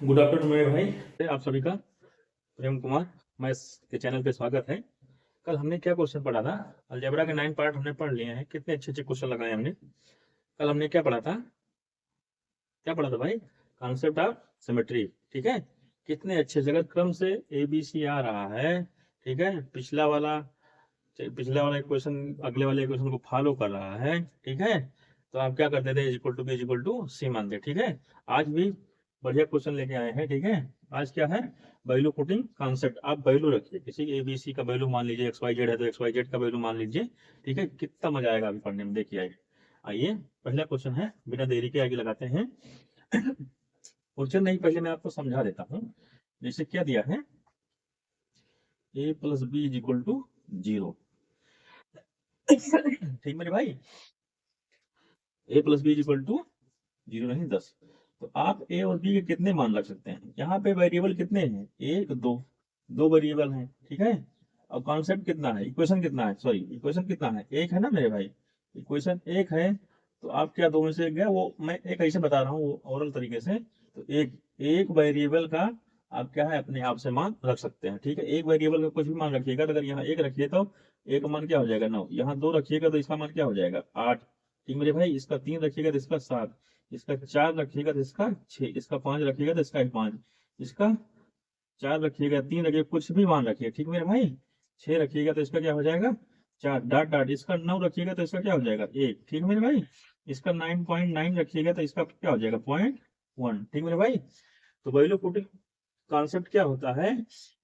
Good afternoon मेरे भाई, आप सभी का प्रेम कुमार मैं के चैनल पे स्वागत है। कल हमने क्या क्वेश्चन पढ़ा था? अलजेब्रा के 9 पार्ट हमने पढ़ लिए हैं। कितने अच्छे अच्छे क्वेश्चन लगाए हमने। कल हमने क्या पढ़ा था? क्या पढ़ा था भाई? Concept of symmetry. ठीक है, कितने अच्छे जगह क्रम से ए बी सी आ रहा है। ठीक है, पिछला वाला इक्वेशन अगले वाले इक्वेशन को फॉलो कर रहा है। ठीक है, तो आप क्या करते थे? Equal to b equal to c मानते। ठीक है, आज भी बढ़िया क्वेश्चन लेके आए हैं। ठीक है, आज क्या है? Value putting concept. आप वैल्यू रखिए, किसी ए बी सी का वैल्यू मान लीजिए, एक्स वाई जेड है तो एक्स वाई जेड का वैल्यू मान लीजिए। ठीक है, कितना मजा आएगा अभी पढ़ने में, देखिए आइए। आइए, पहला क्वेश्चन है, बिना देरी के आगे लगाते हैं। क्वेश्चन नहीं, पहले मैं आपको समझा देता हूँ। जैसे क्या दिया है, ए plus b is equal to 0। ठीक मेरे भाई, a plus b is equal to 0 नहीं 10। तो आप ए और बी के कितने मान रख सकते हैं? यहाँ पे वेरिएबल कितने हैं? एक दो, दो वेरिएबल हैं। ठीक है, और कॉन्सेप्ट कितना है, इक्वेशन कितना है, सॉरी इक्वेशन कितना है, एक है ना मेरे भाई। इक्वेशन एक है, तो आप क्या दो में से एक गया, वो मैं एक ऐसे बता रहा हूँ ओरल तरीके से। तो एक एक वेरिएबल का आप क्या है, अपने आप से मान रख सकते हैं। ठीक है, एक वेरिएबल का कुछ भी मान रखिएगा, तो अगर यहाँ एक रखिए तो एक का मान क्या हो जाएगा 9, यहाँ दो रखिएगा तो इसका मान क्या हो जाएगा 8। ठीक मेरे भाई, इसका तीन रखिएगा तो इसका 7, इसका चार रखिएगा तो इसका 6, इसका पांच रखिएगा तो इसका 5, इसका चार रखिएगा, तीन रखिएगा, कुछ भी मान रखिए। ठीक मेरे भाई, 6 रखिएगा तो इसका क्या हो जाएगा 4 डॉट डॉट, इसका 9 रखिएगा तो इसका क्या हो जाएगा 1। ठीक मेरे भाई, इसका 9.9 रखिएगा तो इसका क्या हो जाएगा 0.1। ठीक मेरे भाई, तो वैल्यू पुटिंग कॉन्सेप्ट क्या होता है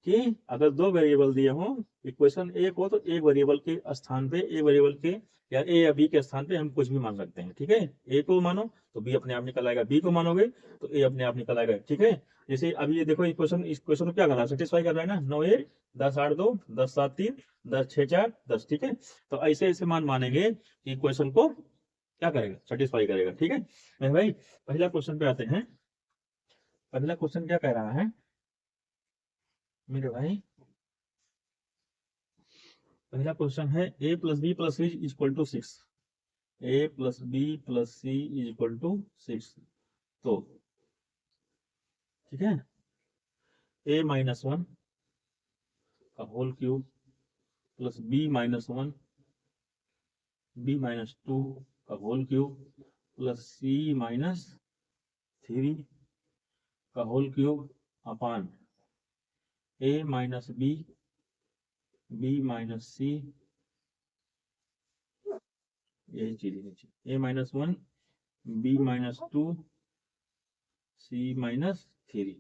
कि अगर दो वेरिएबल दिए हों, इक्वेशन एक हो, तो एक वेरिएबल के स्थान पे, एक वेरिएबल के या ए या बी के स्थान पे हम कुछ भी मान सकते हैं। ठीक है, ए को मानो तो बी अपने आप निकल आएगा, बी को मानोगे तो ए अपने आप निकल आएगा। ठीक है, जैसे अभी ये देखो, इक्वेशन इस क्वेश्चन को क्या कर रहा है, सेटिस्फाई कर रहा है ना। 9 1 10 8 2 10 7 3 10 6 4 10। ठीक है, तो ऐसे ऐसे मान मानेंगे कि इक्वेशन को क्या करेगा, सेटिस्फाई करेगा। ठीक है मेरे भाई, पहला क्वेश्चन पे आते हैं। पहला क्वेश्चन क्या कह रहा है मेरे भाई? पहला क्वेश्चन है, ए plus B plus C is equal to 6। A plus B plus C is equal to 6। तो ठीक है, ए माइनस वन का whole cube plus B minus one, b minus two का होल क्यूब प्लस सी minus three का whole cube upon a minus b, b minus c, यही चीज नीचे, a minus one, b minus two, c minus three.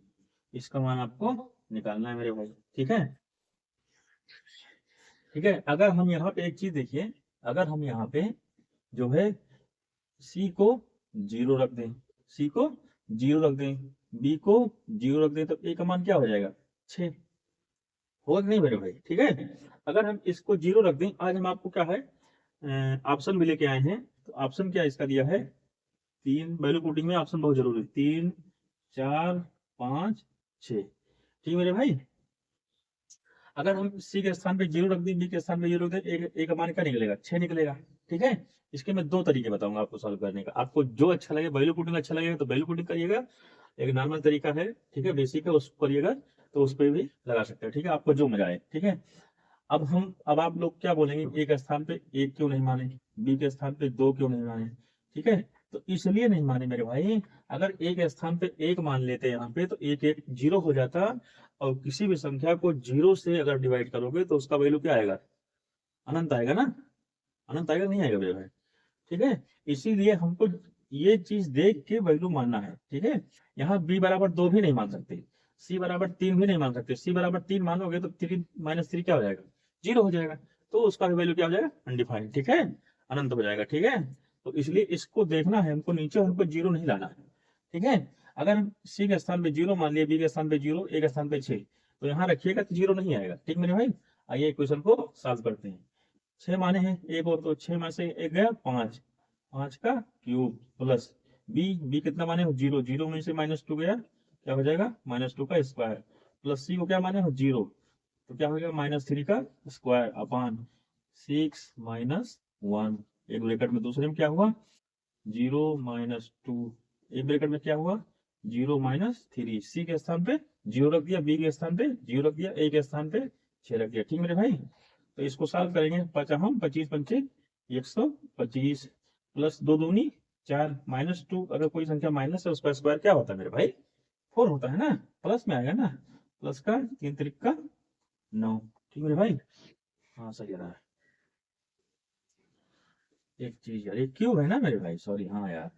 इसका मान आपको निकालना है मेरे भाई। ठीक है, ठीक है, अगर हम यहाँ पे एक चीज देखिए, अगर हम यहाँ पे जो है सी को 0 रख दें, सी को 0 रख दें, बी को 0 रख दें, तो ए का मान क्या हो जाएगा 6। होगा कि नहीं मेरे भाई? ठीक है, अगर हम इसको 0 रख दें, आज हम आपको क्या है ऑप्शन भी लेके आए हैं। तो ऑप्शन क्या इसका दिया है, तीन, वैल्यू पुटिंग में ऑप्शन बहुत जरूरी है, 3 4 5 6। ठीक मेरे भाई, अगर हम सी के स्थान पे 0 रख दें, बी के स्थान पे 0 रख दें, एक का मान क्या निकलेगा 6 निकलेगा। ठीक है, इसके मैं दो तरीके बताऊंगा आपको सॉल्व करने का। आपको जो अच्छा लगे, वैल्यू पुटिंग अच्छा लगेगा तो वैल्यू पुटिंग करिएगा, एक नॉर्मल तरीका है, ठीक है, बेसिक है, उसको करिएगा तो उस पर भी लगा सकते हैं। ठीक है, आपको जो मजा आए। ठीक है, अब आप लोग क्या बोलेंगे, ए के स्थान पे एक क्यों नहीं माने, बी के स्थान पे दो क्यों नहीं माने? ठीक है, तो इसलिए नहीं माने मेरे भाई, अगर ए के स्थान पे एक मान लेते यहाँ पे तो एक एक 0 हो जाता, और किसी भी संख्या को 0 से अगर डिवाइड करोगे तो उसका वैल्यू क्या आएगा, अनंत आएगा ना। अनंत आएगा नहीं आएगा मेरे भाई? ठीक है, इसीलिए हमको ये चीज देख के वैल्यू मानना है। ठीक है, यहाँ बी बराबर दो भी नहीं मान सकते, सी बराबर तीन भी नहीं मान सकते। सी बराबर तीन मानोगे तो थ्री माइनस थ्री क्या हो जाएगा 0 हो जाएगा, तो उसका भी वैल्यू क्या हो जाएगा अनडिफाइंड। ठीक है, अनंत हो जाएगा। ठीक है, तो इसलिए इसको देखना है हमको, नीचे हमको 0 नहीं लाना है। ठीक है, अगर हम सी के स्थान पे 0 मान लिया, बी के स्थान पे 0, ए के स्थान पे 6, तो यहाँ रखिएगा तो 0 नहीं आएगा। ठीक मेरे भाई, आइए क्वेश्चन को सॉल्व करते हैं। 6 माने हैं एक और, तो 6 में से एक गया 5, 5 का क्यूब प्लस बी, बी कितना माने हो 0, 0 में से -2 गया, क्या हो जाएगा -2 का स्क्वायर, प्लस सी को क्या माने हो 0, तो क्या हो गया -3 का स्क्वायर अपान 6 माइनस 1। एक ब्रैकेट में दूसरे में क्या हुआ 0 -2, एक ब्रैकेट में क्या हुआ 0 माइनस 3, सी के स्थान पे 0 रख दिया, बी के स्थान पे 0 रख दिया, ए के स्थान पे 6 रख दिया। ठीक मेरे भाई, तो इसको सॉल्व करेंगे। 25 पंचे 125 प्लस 2 दूनी 4 माइनस 2, अगर कोई संख्या माइनस है उसका स्क्वायर क्या होता है मेरे भाई? 4 होता है ना, प्लस में आएगा ना, प्लस का 3 त्रिक का 9। ठीक मेरे भाई, हाँ सही रहा है। एक चीज यार, ये क्यूब है ना मेरे भाई, सॉरी, हाँ यार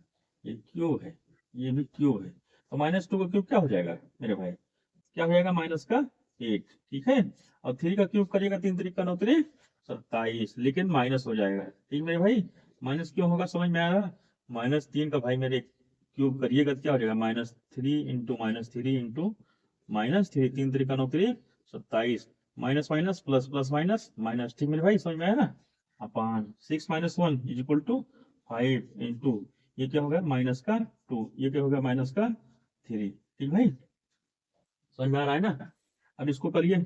ये क्यूब है, ये भी क्यूब है, तो -2 का क्यूब क्या हो जाएगा मेरे भाई? क्या हो जाएगा? माइनस का 8। ठीक है, और 3 का क्यूब करिएगा 3 त्रिक का 9 त्रिक 27, लेकिन माइनस हो जाएगा। ठीक मेरे भाई, माइनस क्यों होगा समझ में आया? -3 का भाई मेरे क्यूब करिएगा क्या हो जाएगा? -3 इंटू -3 इंटू -3, 3 त्रिक का 9 त्रिक 27, minus minus plus plus minus minus. ठीक मेरे भाई, समझ में आया ना? अपान 6 - 1 इज इक्वल टू 5 इंटू ये क्या हो गया? -2, ये क्या हो गया? -3। ठीक भाई, समझ में आ रहा है ना? अब इसको करिए,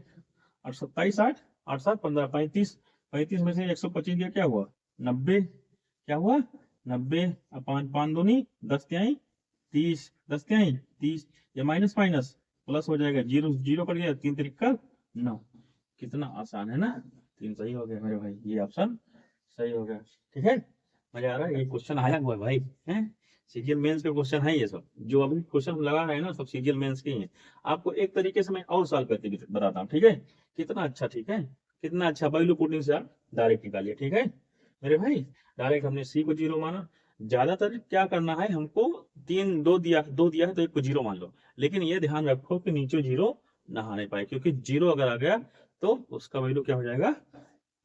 और 27 8 8 7 15 35, 35 में से 125 गया क्या हुआ? 90। क्या हुआ? 90 अपान 5 दूनी 10 तिहाई 30, 10 तिहाई 30, ये माइनस माइनस प्लस हो जाएगा, 0 0 कर दिया, 3 त्रिक का 9। कितना आसान है ना? 3 सही हो गया मेरे भाई, ये ऑप्शन सही हो गया। ठीक है, मजा आ रहा है, ये क्वेश्चन आया हुआ है भाई, है सीजीएल मेंस के क्वेश्चन है ये सब, जो अभी क्वेश्चन लगा रहे हैं ना सब सीजीएल मेंस के ही हैं। आपको एक तरीके से मैं और सॉल्व करके बताता हूँ। ठीक है, कितना अच्छा, ठीक है, कितना अच्छा, वैल्यू पुटिंग से आप डायरेक्ट निकालिए। ठीक है मेरे भाई, डायरेक्ट हमने सी को 0 माना। ज्यादातर क्या करना है हमको, 3 2 दिया है तो एक को 0 मान लो, लेकिन ये ध्यान रखो कि नीचे 0 ना आने पाए, क्योंकि 0 अगर आ गया तो उसका वैल्यू क्या हो जाएगा?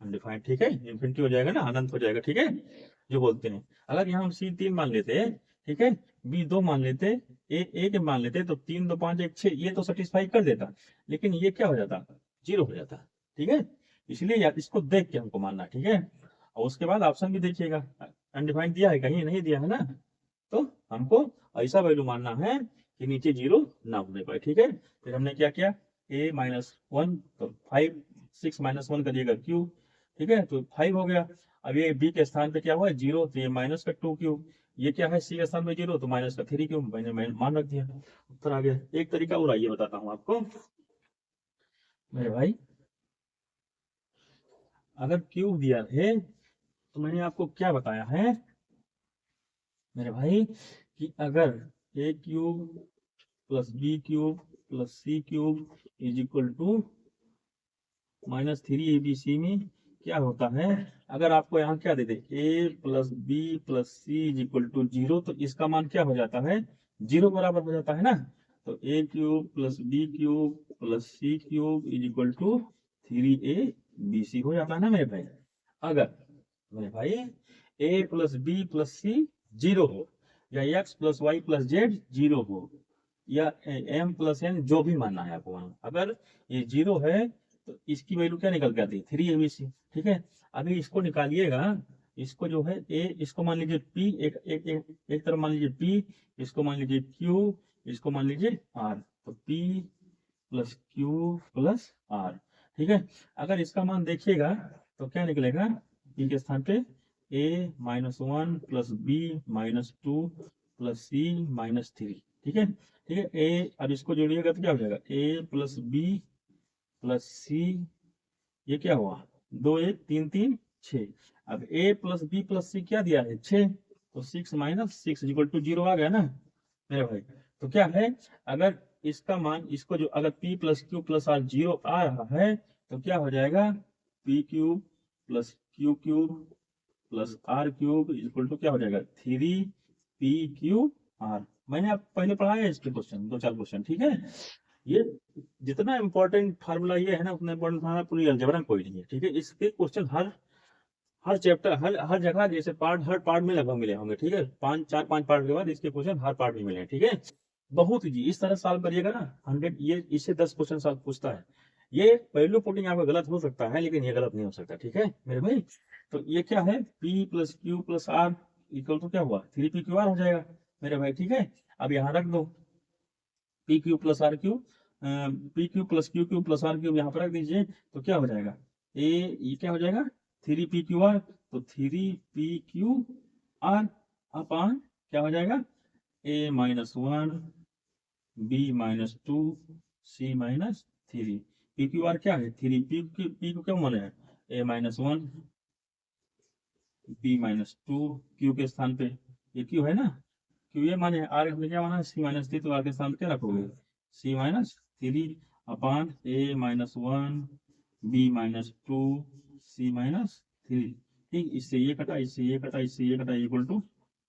अनडिफाइंड। ठीक है, इन्फिनिटी हो जाएगा ना, अनंत हो जाएगा। ठीक है, जो बोलते हैं, अगर यहाँ हम सी 3 मान लेते हैं, ठीक है, बी 2 मान लेते, ए एक मान लेते, तो 3 2 5 1 6, ये तो सेटिस्फाई कर देता, लेकिन ये क्या हो जाता? 0 हो जाता। ठीक है, इसलिए यार इसको देख के हमको मानना। ठीक है, और उसके बाद ऑप्शन भी देखिएगा, अनडिफाइंड दिया है कहीं? नहीं दिया है ना, तो हमको ऐसा वैल्यू मानना है कि नीचे 0 ना होने पाए। ठीक है, फिर हमने क्या किया? a -1 तो 5, 6 -1 करिएगा क्यूब। ठीक है, तो 5 हो गया। अब ये बी के स्थान पे क्या हुआ? 0, तो ये माइनस का 2 क्यूब। ये क्या है? सी के स्थान पे 0, तो माइनस का 3 क्यूब। मैंने मान रख दिया, उत्तर आ गया। एक तरीका और आइए बताता हूँ आपको मेरे भाई, अगर क्यूब दिया है तो मैंने आपको क्या बताया है मेरे भाई, कि अगर a cube plus B cube plus C cube is equal to -3 ABC में क्या होता है? अगर आपको यहाँ क्या दे दे, a plus B plus C is equal to 0, तो इसका मान क्या हो जाता है? 0 बराबर हो जाता है ना, तो a cube plus B cube plus C cube is equal to 3ABC हो जाता है ना मेरे भाई। अगर मेरे भाई a plus B plus C 0 हो, या x plus Y plus Z 0 हो, या m प्लस n, जो भी मानना है आपको, अगर ये 0 है तो इसकी वैल्यू क्या निकल के आती है? 3ABC। ठीक है, अभी इसको निकालिएगा, इसको जो है ए, इसको मान लीजिए P, एक तरफ मान लीजिए P, इसको मान लीजिए Q, इसको मान लीजिए R, तो P plus Q plus R। ठीक है, अगर इसका मान देखिएगा तो क्या निकलेगा? P के स्थान पे a-1 plus b-2 plus c-3। ठीक है, ठीक है, ए, अब इसको जोड़िएगा तो क्या हो जाएगा? a plus B plus c, ये क्या हुआ? 2 1 3 3 6। अब a plus B plus c क्या दिया है? 6, तो 6 - 6 इक्वल टू 0 आ गया ना मेरे भाई। तो क्या है, अगर इसका मान, इसको जो अगर p plus Q plus are 0 आ रहा है, तो क्या हो जाएगा? p cube plus Q cube plus are cube equal to क्या हो जाएगा? 3p⁻r। मैंने आप पहले पढ़ाया है इसके क्वेश्चन, 2 4 क्वेश्चन। ठीक है, ये जितना इंपॉर्टेंट फार्मूला ये है ना, उतना इंपॉर्टेंट फार्मूला पूरी अलजेब्रा में कोई नहीं है। ठीक है, इसके क्वेश्चन हर चैप्टर, हर जगह, जैसे पार्ट, हर पार्ट में लगभग मिले होंगे। ठीक है, 5 पार्ट के बाद इसके क्वेश्चन हर पार्ट में मिले हैं। ठीक है, बहुत इजी, इस तरह सॉल्व करिएगा ना 100, ये इससे 10 क्वेश्चन सॉल्व पूछता है। ये वैल्यू पुटिंग आपका गलत हो सकता है, लेकिन ये गलत नहीं हो सकता। ठीक है मेरे भाई, तो ये क्या है? p plus Q plus r equal to क्या हुआ? 3p⁻r हो जाएगा मेरे भाई। ठीक है, अब यहाँ रख दो p q plus r q, p q plus q q plus r q यहाँ पर रख दीजिए, तो क्या हो जाएगा? ये क्या हो जाएगा? 3p⁻r, तो 3p⁻r अपान क्या हो जाएगा? a-1 बी माइनस 2 सी माइनस 3। पी क्यू आर क्या है? 3। पी को क्या माना है? A minus 1 B minus 2। Q के स्थान पे ये क्यू है ना, क्यू ये माने आर में क्या माना है? सी माइनस 3, तो आर के स्थान पे क्या रखोगे? सी minus 3 upon a minus 1 B minus 2 C minus 3। ठीक, इससे ये कटा, इससे ये कटा, इससे ये कटा, इक्वल टू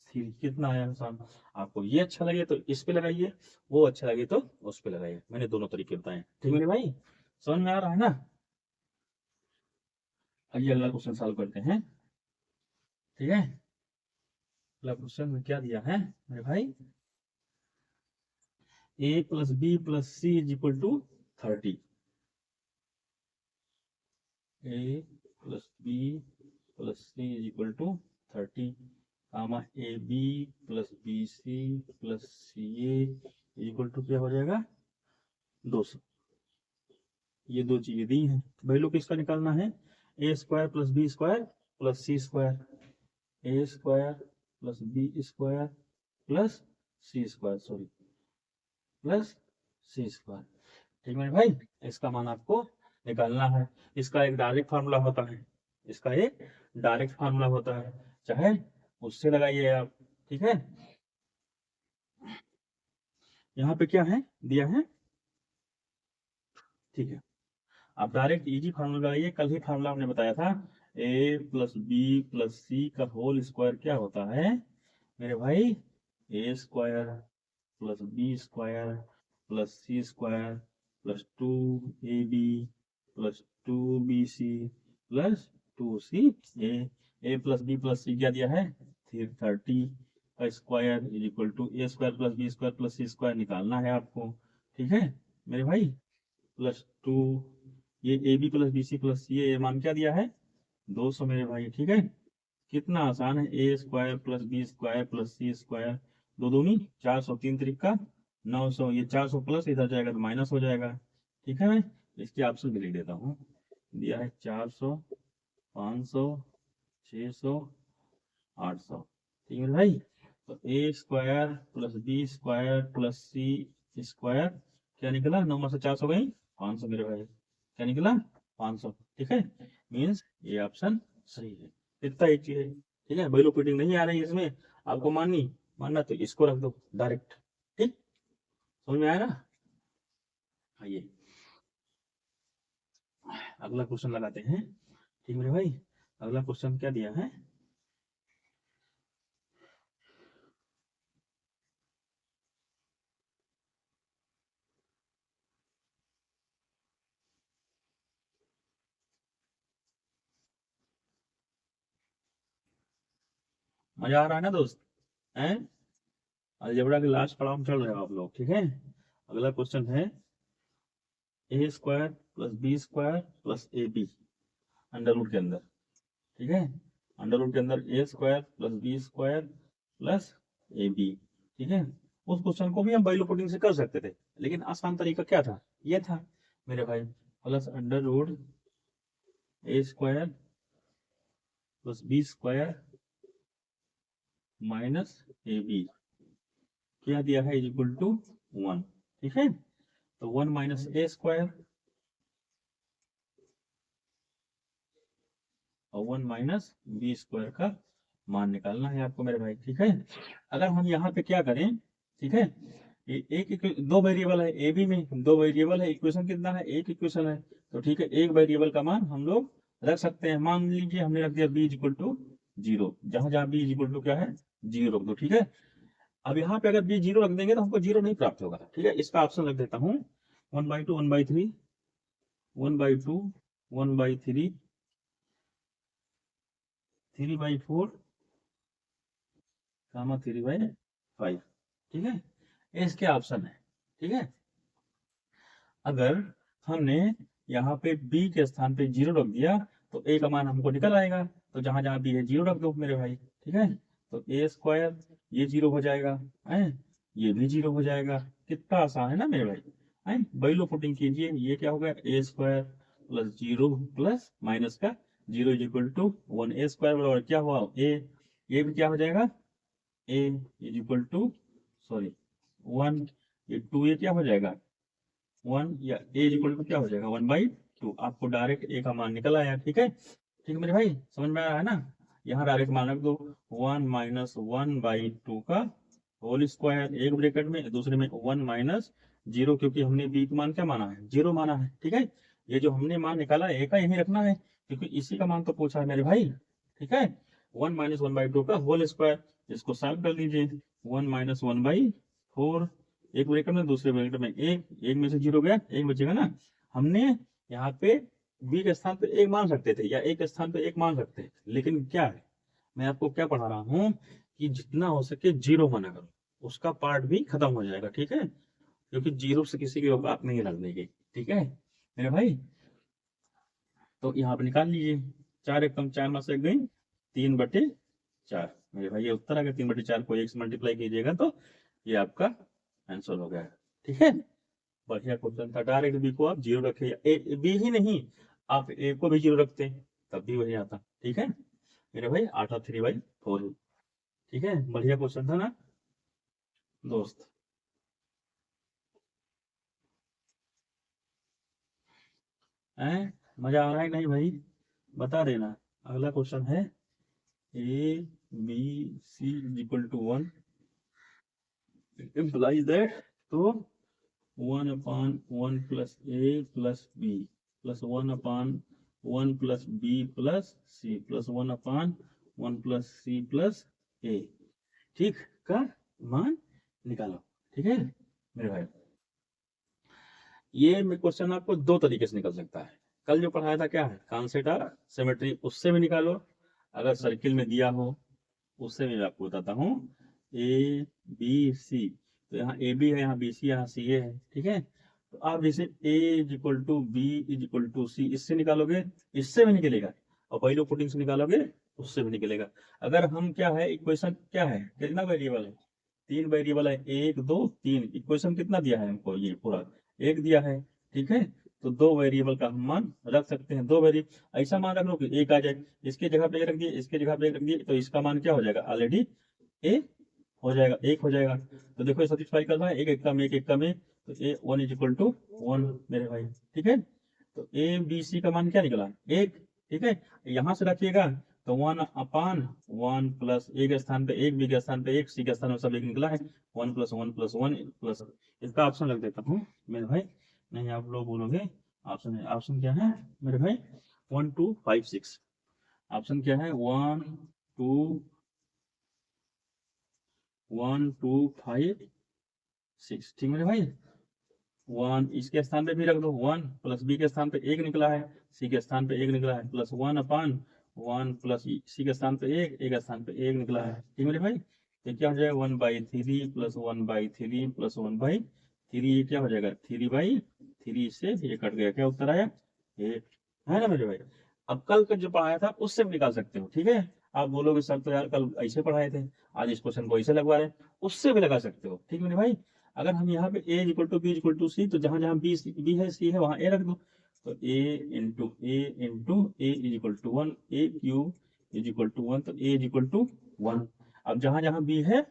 3। कितना आया आसान? आपको ये अच्छा लगे तो इस पे लगाइए, वो अच्छा लगे तो उस पे लगाइए। मैंने दोनों तरीके बताए। ठीक है भाई, समझ में आ रहा है ना? आइए अगला क्वेश्चन सॉल्व करते हैं। ठीक है, अगला क्वेश्चन में क्या दिया है मेरे भाई? a plus B plus C is equal to 30। a plus B plus C is equal to 30, comma a b plus b c plus C a equal to क्या हो जाएगा? 200। ये दो चीजें दी हैं, वैल्यू किसका निकालना है? A square plus b square plus c square, a square plus b square plus c square, sorry plus c square. ठीक है भाई, इसका मान आपको निकालना है। इसका एक डायरेक्ट फार्मूला होता है, इसका एक डायरेक्ट फार्मूला होता है, चाहे उससे लगाइए आप। ठीक है, यहाँ पे क्या है दिया है? ठीक है, आप डायरेक्ट इजी फार्मूला लगाइए। कल ही फार्मूला हमने बताया था, a plus B plus c का होल स्क्वायर क्या होता है मेरे भाई? A square plus b square plus c square plus 2ab plus 2bc plus 2c a plus B plus c क्या दिया है? 30 का square is equal to a square plus b square plus c square निकालना है आपको। ठीक है मेरे भाई, प्लस 2 ये a b plus b c plus c, ये मान क्या दिया है? 200 मेरे भाई। ठीक है, कितना आसान है, a square plus b square plus c square, दो दूनी 400, 3 3 900, ये 400 प्लस इधर जाएगा तो माइनस हो जाएगा। ठीक है, मैं इसके ऑप्शन भी लिख देता हूँ। दिया है 400, 500, 600, 800। ठीक है भाई, तो a square plus b square plus c square क्या निकला? 9 में से 400 गई, 500 मेरे भाई। क्या निकला? 500। ठीक है, मीन्स ये ऑप्शन सही है। इतना एक चीज है। ठीक है, वैल्यू पुटिंग नहीं आ रही है इसमें, आपको मानना तो इसको रख दो डायरेक्ट। ठीक, समझ में आया ना? आइए अगला क्वेश्चन लगाते हैं। ठीक मेरे भाई, अगला क्वेश्चन क्या दिया है? मजा आ रहा है ना दोस्त? हैं, अलजेब्रा के लास्ट पड़ाव में चल रहे हो आप लोग। ठीक है, अगला क्वेश्चन है a square plus b square plus a b under root के अंदर। ठीक है, अंडर रूट के अंदर a square plus b square plus a b. ठीक है, उस क्वेश्चन को भी हम वैल्यू पुटिंग से कर सकते थे, लेकिन आसान तरीका क्या था? ये था मेरे भाई, plus under root a square plus b square minus a b क्या दिया है? Is equal to 1। ठीक है, तो 1 माइनस ए स्क्वायर और 1 माइनस बी स्क्वायर का मान निकालना है आपको मेरे भाई। ठीक है, अगर हम यहाँ पे क्या करें? ठीक है, दो वेरिएबल है ए बी में, दो वेरिएबल है, इक्वेशन कितना है? एक इक्वेशन है, तो ठीक है एक वेरिएबल का मान हम लोग रख सकते हैं। मान लीजिए हमने रख दिया बी इज इक्वल टू 0, जहां जहां बी इज इक्वल टू क्या है? 0 रख दो। ठीक है, अब यहाँ पे अगर बी 0 रख देंगे तो हमको 0 नहीं प्राप्त होगा। ठीक है, इसका ऑप्शन रख देता हूँ 1/2, 1/3, 1/2, 1/3, 3/4, 3/5। ठीक है, इसके ऑप्शन है। ठीक है, अगर हमने यहाँ पे b के स्थान पे 0 रख दिया तो a का मान हमको निकल आएगा, तो जहां जहां b है 0 रख दो मेरे भाई। ठीक है, तो ए स्क्वायर ये 0 हो जाएगा है, ये भी 0 हो जाएगा। कितना आसान है ना मेरे भाई? है, वैल्यू पुटिंग कीजिए, ये क्या होगा? A square plus 0 plus minus का 0 is equal to 1। A square बराबर क्या हुआ? ए भी क्या हो जाएगा? A is equal to, sorry 1 ये 2a क्या हो जाएगा 1, या a इक्वल टू क्या हो जाएगा 1/2। आपको डायरेक्ट a का मान निकल आया। ठीक है, ठीक है मेरे भाई, समझ में आ रहा है ना। यहाँ डायरेक्ट मान रख दो 1 माइनस 1/2 का होल स्क्वायर, एक ब्रैकेट में, दूसरे में 1 माइनस 0, क्योंकि हमने b का मान क्या माना है 0 माना है। ठीक है, ये जो हमने मान निकाला a का यही रखना है, क्योंकि इसी का मान तो पूछा है मेरे भाई। ठीक है, 1 माइनस 1/2 का होल स्क्वायर, इसको सॉल्व कर लीजिए। 1 माइनस 1/4, एक ब्रैकेट में, दूसरे ब्रैकेट में एक में से 0 गया, एक बचेगा ना। हमने यहाँ पे b के स्थान पे 1 मान सकते थे, या a के स्थान पे 1 मान सकते हैं, लेकिन क्या है, मैं आपको क्या पढ़ा रहा हूँ कि जितना हो सके 0 माना करो, उसका पार्ट भी खत्म हो जाएगा। ठीक है, क्योंकि 0 से किसी की औकात नहीं लगने की। ठीक है मेरे भाई, तो यहाँ पे निकाल लीजिए, 4 एक कम 4 में से गई 3/4 मेरे भाई, ये उत्तर आ गया। 3/4 को 1 से मल्टीप्लाई कीजिएगा तो ये आपका आंसर हो गया। ठीक है, बढ़िया क्वेश्चन था। डायरेक्ट बी को आप 0 रखे, या बी ही नहीं, आप ए को भी 0 रखते तब भी वही आता। ठीक है मेरे भाई, 8 3/4। ठीक है, बढ़िया क्वेश्चन था ना दोस्त। मजा आ रहा है नहीं भाई, बता देना। अगला क्वेश्चन है a b c equal to 1 implies that, तो 1/1 plus a plus B plus 1/1 plus B plus C plus 1/1 plus C plus a, ठीक, का मान निकालो। ठीक है मेरे भाई, ये क्वेश्चन आपको दो तरीके से निकल सकता है। कल जो पढ़ाया था क्या है, कॉन्सेप्ट ऑफ सिमेट्री, उससे भी निकालो। अगर सर्किल में दिया हो उससे भी मैं आपको बताता हूँ। ए बी सी, तो यहाँ ए बी है, यहाँ बी सी, यहाँ सी ए है। ठीक है, तो आप जैसे a equal to b equal to c, इससे निकालोगे, इससे भी निकलेगा, और वही पुटिंग से निकालोगे उससे भी निकलेगा। अगर हम क्या है, इक्वेशन क्या है, कितना वेरिएबल है, 3 वेरिएबल है, 1 2 3। इक्वेशन कितना दिया है हमको, ये पूरा 1 दिया है। ठीक है, तो 2 वेरिएबल का हम मान रख सकते हैं। 2 वेरिएबल ऐसा मान रख लो कि 1 आ जाए, इसके जगह पे 1 रख दिए, इसके जगह पे 1 रख दिए, तो इसका मान क्या हो जाएगा, ऑलरेडी ए हो जाएगा, 1 हो जाएगा। तो देखो सेटिस्फाई कर रहा है, 1 1 कम 1 1 कम 1, तो ए 1 इज इक्वल टू 1 मेरे भाई। ठीक है, तो ए बी सी का मान क्या निकला 1। ठीक है, यहाँ से रखिएगा तो 1/1 प्लस ए के स्थान पे 1, बी के स्थान पे 1, सी के स्थान में सब 1 निकला है। 1 + 1 + 1 प्लस, इसका ऑप्शन रख देता हूँ मेरे भाई, नहीं आप लोग बोलोगे ऑप्शन है। ऑप्शन क्या है मेरे भाई, 1 2 5 6। ऑप्शन क्या है 1 2 5 6। ठीक मेरे भाई, 1 इसके स्थान पे भी रख दो, 1 प्लस बी के स्थान पे 1 निकला है, सी के स्थान पे 1 निकला है, प्लस 1/1 प्लस सी के स्थान पे 1, ए के स्थान पे 1 निकला है। ठीक मेरे भाई, तो क्या हो जाएगा 1/3 प्लस 1/3 प्लस 1/3, ये क्या हो जाएगा 3/3 से ये कट गया, क्या उत्तर आया 1, है ना मेरे भाई। अब कल का जो पढ़ाया था उससे भी निकाल सकते हो। ठीक है, आप बोलोगे सर तो यार कल ऐसे पढ़ाए थे, आज इस क्वेश्चन को ऐसे लगवा रहे हैं, उससे भी लगा सकते हो। ठीक मेरे भाई, अगर हम यहाँ पे a equal to b equal to c, तो जहां जहां बी है सी है वहां a रख दो, तो a into a is equal to 1, a cube is equal to 1, तो a इज इक्वल टू 1। अब जहां जहां b है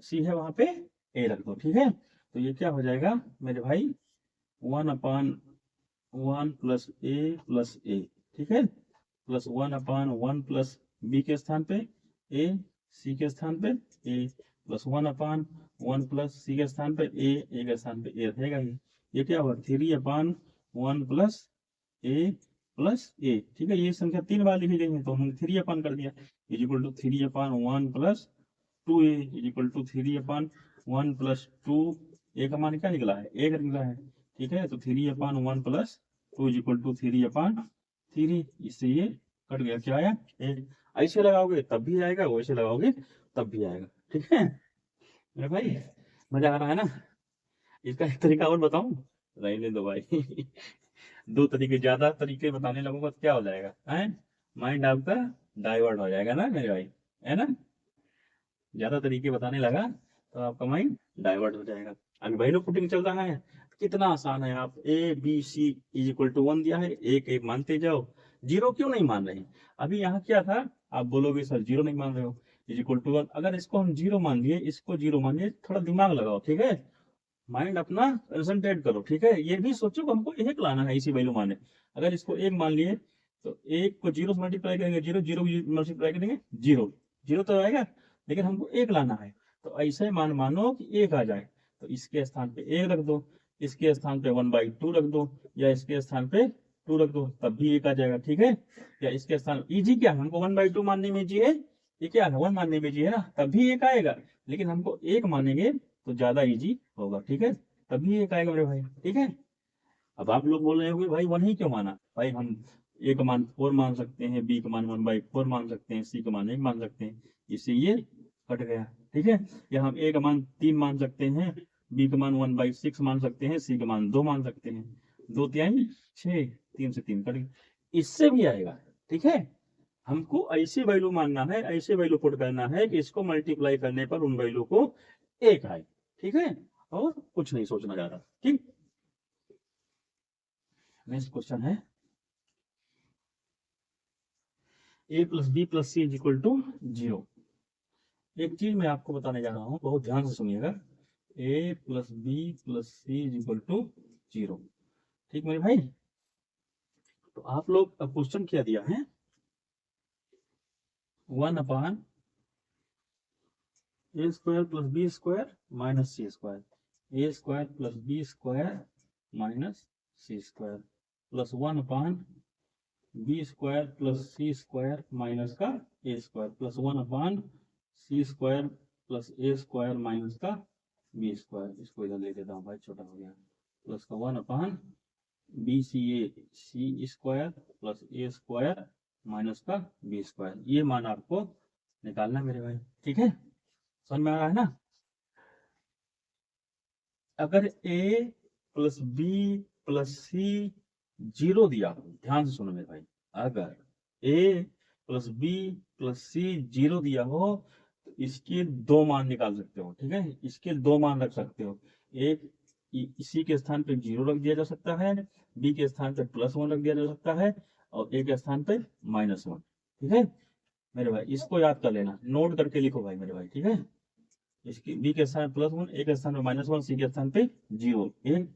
सी है वहां पे a रख दो। ठीक है, तो ये क्या हो जाएगा मेरे भाई 1/1 प्लस a प्लस a। ठीक है, प्लस 1/1 प्लस बी के स्थान पे a, सी के स्थान पे a, प्लस 1/1 प्लस सी के स्थान पे a, ए के स्थान पे a रहेगा ही। ये क्या हुआ 3/1 प्लस a प्लस a। ठीक है, ये संख्या 3 बार लिखी गई है, तो हमने 3/1 कर दिया, is equal to 3/1 plus 2a is equal to 3/1 plus 2, a का मान क्या निकला है 1 निकला है। ठीक है, तो 3/1 प्लस 2 इज इक्वल टू 3/3, इससे ये कट गया, क्या आया 1। ऐसे लगाओगे तब भी आएगा, वैसे लगाओगे तब भी आएगा। ठीक है मेरे भाई, मजा आ रहा है ना। इसका एक तरीका और बताऊं, रहने दो भाई दो तरीके, ज्यादा तरीके बताने लगूंगा तो क्या हो जाएगा, है माइंड आपका डाइवर्ट हो जाएगा ना मेरे भाई, है ना। ज्यादा तरीके बताने लगा तो आपका माइंड डाइवर्ट हो जाएगा। अभी भाई लोग पुटिंग चल रहा है, कितना आसान है। आप a b c is equal to 1 दिया है, एक एक मानते जाओ। 0 क्यों नहीं मान रहे, अभी यहाँ क्या था, आप बोलोगे सर 0 नहीं मान रहे हो, इज इक्वल टू 1। अगर इसको हम 0 मान लिए, इसको 0 मान लिए, थोड़ा दिमाग लगाओ। ठीक है, माइंड अपना कंसंट्रेट करो, ठीक है। ये भी सोचो कि हमको एक लाना है इसी वैल्यू माने। अगर इसको एक मान लिए तो एक को जीरो से मल्टीप्लाई करेंगे जीरो, जीरो मल्टीप्लाई करेंगे जीरो, जीरो तो आएगा, लेकिन हमको एक लाना है। तो ऐसे मान मानो कि एक आ जाए, तो इसके स्थान पे एक रख दो, इसके स्थान पे 1/2 रख दो, या इसके स्थान पे 2 रख दो, तब भी एक आ जाएगा, ठीक है। या इसके स्थान इजी क्या है, हमको 1/2 मानने में इजी है, ये क्या है 1 मानने में इजी है ना, तभी एक आएगा। लेकिन हमको एक मानेंगे तो ज्यादा इजी होगा, ठीक है, तभी एक आएगा मेरे भाई, ठीक है। अब आप लोग बोल रहे होंगे भाई 1 ही क्यों माना, भाई हम ए का मान 4 मान सकते हैं, बी का मान 1/4 मान सकते हैं, सी का मान 1 मान सकते हैं, इससे ये कट गया, ठीक है। या हम ए का मान 3 मान सकते हैं, बी का मान 1/6 मान सकते हैं, सी का मान 2 मान सकते हैं, 2 3 6, 3 से 3 कट गया, इससे भी आएगा, ठीक है। हमको ऐसे वैल्यू मानना है, ऐसे वैल्यू पुट करना है कि इसको मल्टीप्लाई करने पर उन वैल्यू को एक आए, ठीक है, और कुछ नहीं सोचना जा रहा, ठीक। नेक्स्ट क्वेश्चन है a plus B plus C is equal to 0। एक चीज मैं आपको बताने जा रहा हूं, बहुत ध्यान से सुनिएगा, a plus B plus C is equal to 0, ठीक मेरे भाई। तो आप लोग अब क्वेश्चन क्या दिया है, 1/a² plus b square minus c square, a² plus b square minus c square plus 1/b² plus c square minus का a² plus 1/c² plus a² minus का b²। इसको इधर ले देता हूँ भाई, छोटा हो गया, प्लस का 1/bc² प्लस a² माइनस का b²। ये मान आपको निकालना है मेरे भाई, ठीक है, समझ में आ रहा है ना। अगर a plus B plus C 0 दिया हो, ध्यान से सुनो मेरे भाई, अगर a plus B plus C 0 दिया हो तो इसके दो मान निकाल सकते हो, ठीक है, इसके दो मान रख सकते हो। एक इसी के स्थान पे 0 रख दिया जा सकता है, बी के स्थान पे +1 रख दिया जा सकता है, और ए के स्थान पे -1, ठीक है मेरे भाई। इसको याद कर लेना, नोट करके लिखो भाई मेरे भाई, ठीक है। इसकी बी के स्थान +1, ए के स्थान पे -1, सी के स्थान पे 0। एक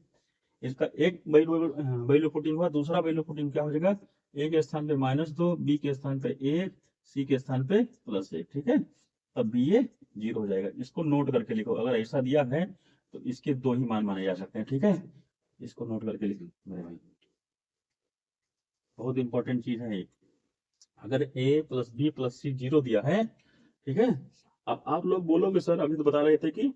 इसका एक वैल्यू पुटिंग हुआ, दूसरा वैल्यू पुटिंग क्या हो जाएगा, ए के स्थान पे -2, बी के स्थान पे 1, सी के स्थान पे +1, ठीक है, तब भी ये 0 हो जाएगा। इसको नोट करके लिखो, अगर ऐसा दिया है तो इसके दो ही मान माने जा सकते हैं, ठीक है, इसको नोट करके लिखो मेरे भाई, बहुत इंपॉर्टेंट चीज है ये। अगर a plus B plus C 0 दिया है, ठीक है। अब आप लोग बोलोगे सर अभी तो बता रहे थे कि